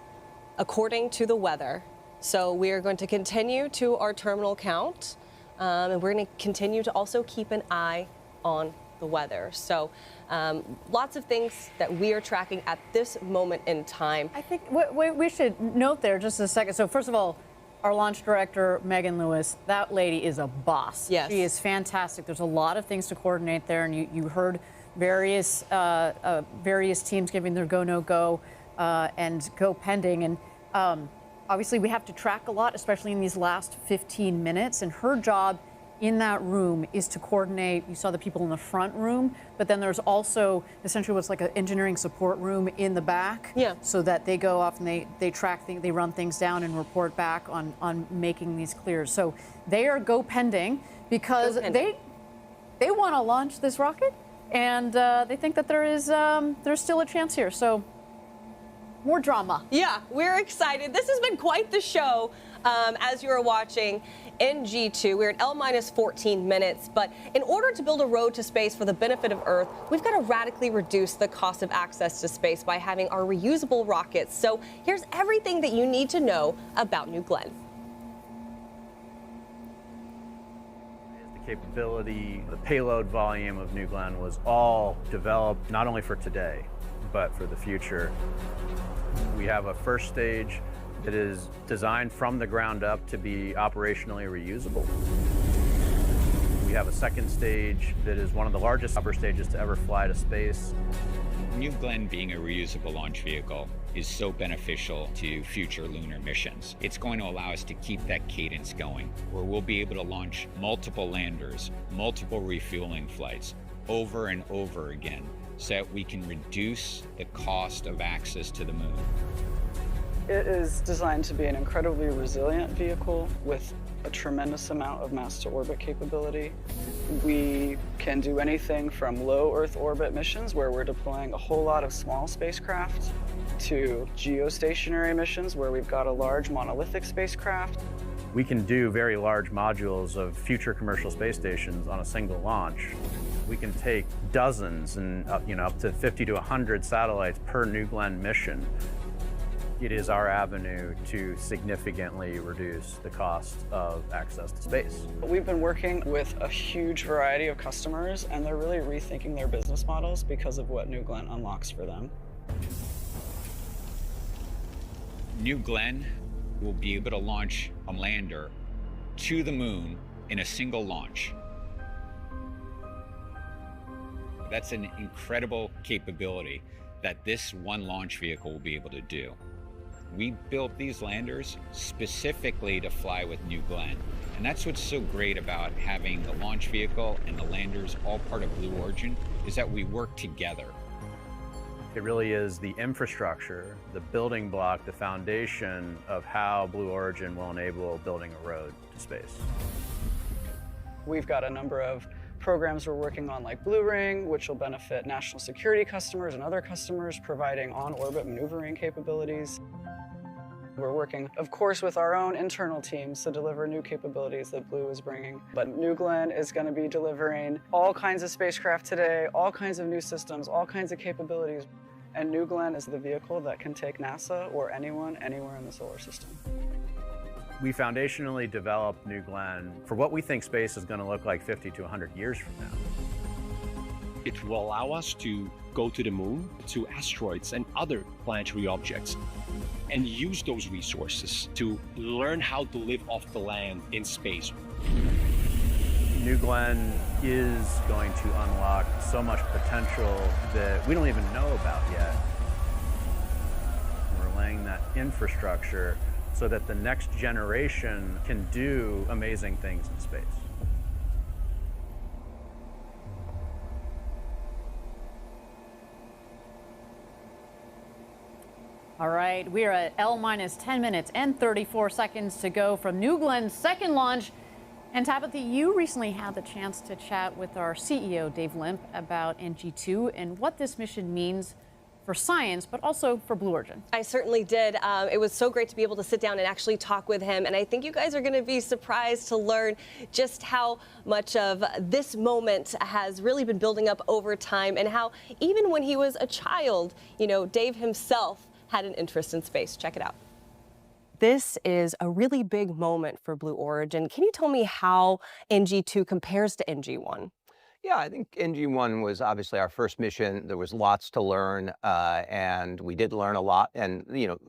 according to the weather. So we are going to continue to our terminal count, and we're going to continue to also keep an eye on the weather. So lots of things that we are tracking at this moment in time. I think we should note there just a second. So first of all, our launch director, Megan Lewis, that lady is a boss. Yes. She is fantastic. There's a lot of things to coordinate there, and you heard various teams giving their go, no go, and go pending. And obviously we have to track a lot, especially in these last 15 minutes. And her job in that room is to coordinate. You saw the people in the front room, but then there's also essentially what's like an engineering support room in the back. Yeah. So that they go off and they track things, they run things down and report back on making these clears. So they are go pending because they want to launch this rocket, and they think that there's still a chance here. So more drama. Yeah, we're excited. This has been quite the show. As you are watching in G2, we're at L-14 minutes, but in order to build a road to space for the benefit of Earth, we've got to radically reduce the cost of access to space by having our reusable rockets. So here's everything that you need to know about New Glenn. The capability, the payload volume of New Glenn was all developed not only for today, but for the future. We have a first stage that is designed from the ground up to be operationally reusable. We have a second stage that is one of the largest upper stages to ever fly to space. New Glenn being a reusable launch vehicle is so beneficial to future lunar missions. It's going to allow us to keep that cadence going, where we'll be able to launch multiple landers, multiple refueling flights over and over again, so that we can reduce the cost of access to the moon. It is designed to be an incredibly resilient vehicle with a tremendous amount of mass to orbit capability. We can do anything from low Earth orbit missions where we're deploying a whole lot of small spacecraft to geostationary missions where we've got a large monolithic spacecraft. We can do very large modules of future commercial space stations on a single launch. We can take dozens and up to 50 to 100 satellites per New Glenn mission. It is our avenue to significantly reduce the cost of access to space. We've been working with a huge variety of customers, and they're really rethinking their business models because of what New Glenn unlocks for them. New Glenn will be able to launch a lander to the moon in a single launch. That's an incredible capability that this one launch vehicle will be able to do. We built these landers specifically to fly with New Glenn. And that's what's so great about having the launch vehicle and the landers all part of Blue Origin, is that we work together. It really is the infrastructure, the building block, the foundation of how Blue Origin will enable building a road to space. We've got a number of programs we're working on like Blue Ring, which will benefit national security customers and other customers, providing on-orbit maneuvering capabilities. We're working, of course, with our own internal teams to deliver new capabilities that Blue is bringing. But New Glenn is going to be delivering all kinds of spacecraft today, all kinds of new systems, all kinds of capabilities. And New Glenn is the vehicle that can take NASA or anyone, anywhere in the solar system. We foundationally developed New Glenn for what we think space is going to look like 50 to 100 years from now. It will allow us to go to the moon, to asteroids and other planetary objects, and use those resources to learn how to live off the land in space. New Glenn is going to unlock so much potential that we don't even know about yet. We're laying that infrastructure so that the next generation can do amazing things in space. All right, we are at L minus 10 minutes and 34 seconds to go from New Glenn's second launch. And Tabitha, you recently had the chance to chat with our CEO, Dave Limp, about NG2 and what this mission means for science, but also for Blue Origin. I certainly did. It was so great to be able to sit down and actually talk with him. And I think you guys are going to be surprised to learn just how much of this moment has really been building up over time, and how even when he was a child, you know, Dave himself had an interest in space. Check it out. This is a really big moment for Blue Origin. Can you tell me how NG2 compares to NG1? Yeah, I think NG1 was obviously our first mission. There was lots to learn, and we did learn a lot, and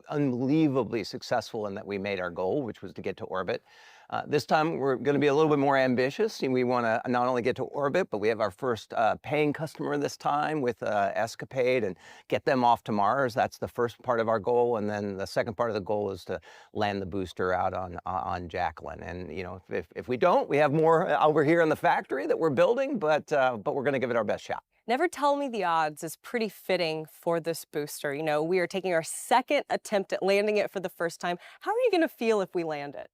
unbelievably successful in that we made our goal, which was to get to orbit. This time we're going to be a little bit more ambitious, and we want to not only get to orbit, but we have our first paying customer this time with EscaPADE and get them off to Mars. That's the first part of our goal, and then the second part of the goal is to land the booster out on Jacklyn. And if we don't, we have more over here in the factory that we're building, but we're going to give it our best shot. Never tell me the odds is pretty fitting for this booster. You know, we are taking our second attempt at landing it for the first time. How are you going to feel if we land it?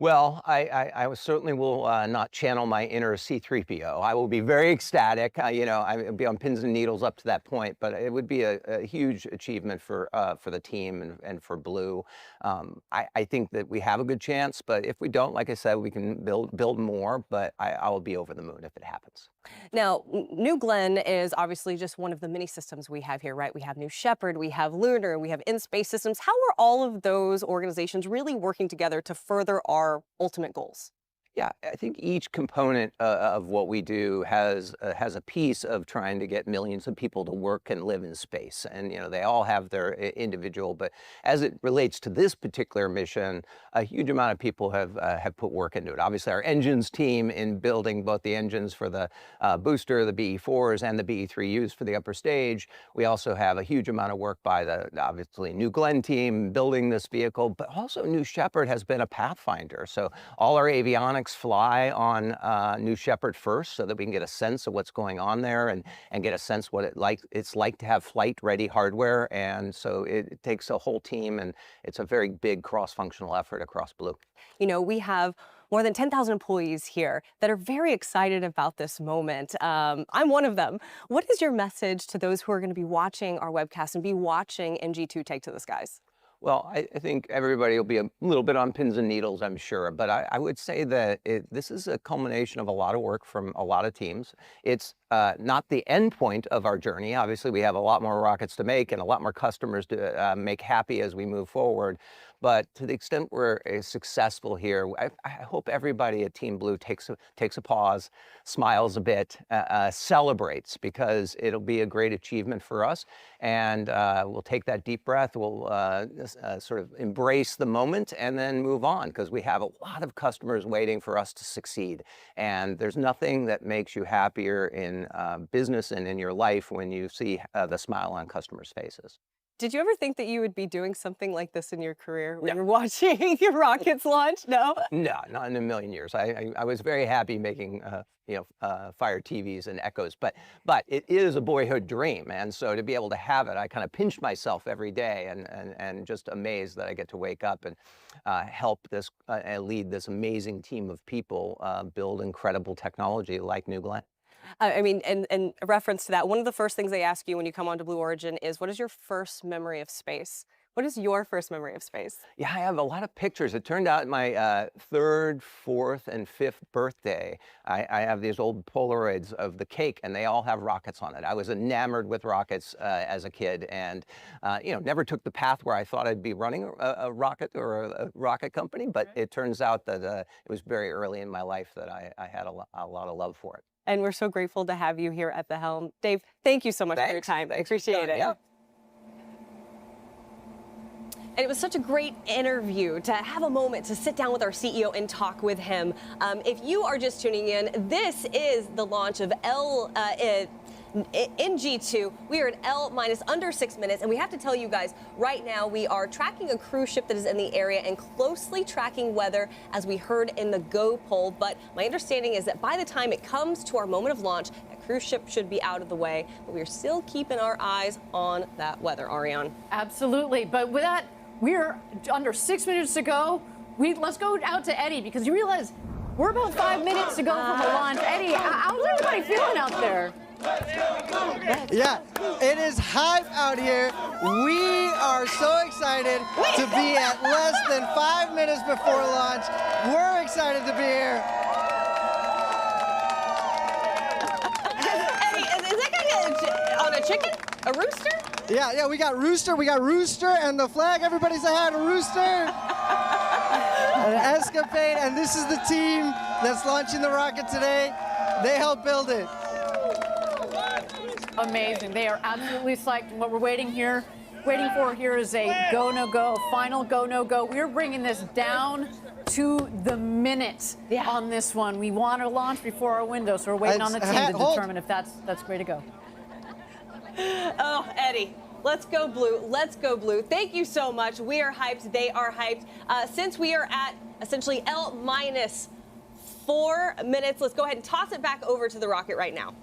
Well, I certainly will not channel my inner C-3PO. I will be very ecstatic. I would be on pins and needles up to that point, but it would be a huge achievement for the team and for Blue. I think that we have a good chance, but if we don't, like I said, we can build more, but I will be over the moon if it happens. Now, New Glenn is obviously just one of the many systems we have here, right? We have New Shepard, we have Lunar, we have In-Space Systems. How are all of those organizations really working together to further our ultimate goals? Yeah, I think each component of what we do has a piece of trying to get millions of people to work and live in space, and they all have their individual. But as it relates to this particular mission, a huge amount of people have put work into it. Obviously, our engines team in building both the engines for the booster, the BE-4s, and the BE-3Us for the upper stage. We also have a huge amount of work by the obviously New Glenn team building this vehicle, but also New Shepard has been a pathfinder. So all our avionics fly on New Shepard first, so that we can get a sense of what's going on there and get a sense what it's like to have flight-ready hardware. And so it takes a whole team, and it's a very big cross-functional effort across Blue. We have more than 10,000 employees here that are very excited about this moment. I'm one of them. What is your message to those who are going to be watching our webcast and be watching NG2 take to the skies? Well, I think everybody will be a little bit on pins and needles, I'm sure. But I would say that this is a culmination of a lot of work from a lot of teams. It's not the end point of our journey. Obviously, we have a lot more rockets to make and a lot more customers to make happy as we move forward. But to the extent we're successful here, I hope everybody at Team Blue takes a pause, smiles a bit, celebrates, because it'll be a great achievement for us. And we'll take that deep breath, we'll sort of embrace the moment and then move on, because we have a lot of customers waiting for us to succeed. And there's nothing that makes you happier in business and in your life when you see the smile on customers' faces. Did you ever think that you would be doing something like this in your career when you're watching your rockets launch? No? No, not in a million years. I was very happy making Fire TVs and Echoes, but it is a boyhood dream, and so to be able to have it, I kind of pinch myself every day, and just amazed that I get to wake up and help this and lead this amazing team of people build incredible technology like New Glenn. I mean, and a reference to that, one of the first things they ask you when you come onto Blue Origin is, what is your first memory of space? What is your first memory of space? Yeah, I have a lot of pictures. It turned out my third, fourth, and fifth birthday, I have these old Polaroids of the cake, and they all have rockets on it. I was enamored with rockets as a kid, and never took the path where I thought I'd be running a rocket or a rocket company, but it turns out that it was very early in my life that I had a lot of love for it. And we're so grateful to have you here at the helm. Dave, thank you so much for your time. I appreciate it. Yeah. And it was such a great interview to have a moment to sit down with our CEO and talk with him. If you are just tuning in, this is the launch of NG2. We are at L minus under 6 minutes, and we have to tell you guys right now we are tracking a cruise ship that is in the area and closely tracking weather, as we heard in the go poll. But my understanding is that by the time it comes to our moment of launch, that cruise ship should be out of the way. But we are still keeping our eyes on that weather, Ariane. Absolutely. But with that, we're under 6 minutes to go. Let's go out to Eddie, because you realize we're about 5 minutes to go from the launch. Eddie, how's everybody feeling out there? Yeah, it is hype out here. We are so excited to be at less than 5 minutes before launch. We're excited to be here. Eddie, is that guy on a chicken? A rooster? Yeah, we got Rooster, and the flag. Everybody say hi to Rooster. And EscaPADE, and this is the team that's launching the rocket today. They helped build it. Amazing. They are absolutely psyched. What we're waiting for here is a go, no go, a final go, no go. We're bringing this down to the minute on this one. We want to launch before our window, so we're waiting on the team to determine if that's great to go. Oh, Eddie. Let's go blue. Let's go blue. Thank you so much. We are hyped. They are hyped. Since we are at essentially L minus 4 minutes, let's go ahead and toss it back over to the rocket right now.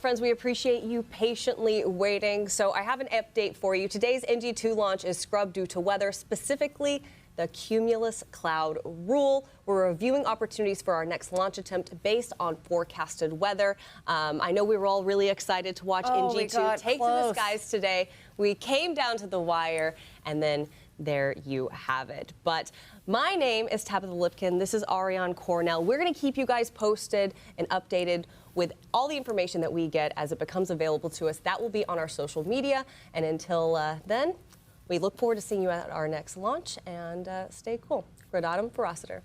friends, we appreciate you patiently waiting. So I have an update for you. Today's NG2 launch is scrubbed due to weather, specifically the cumulus cloud rule. We're reviewing opportunities for our next launch attempt based on forecasted weather. I know we were all really excited to watch NG2 take to the skies today. We came down to the wire, and then there you have it. But my name is Tabitha Lipkin. This is Ariane Cornell. We're going to keep you guys posted and updated with all the information that we get as it becomes available to us. That will be on our social media. And until then, we look forward to seeing you at our next launch, and stay cool. Gradatum Ferociter.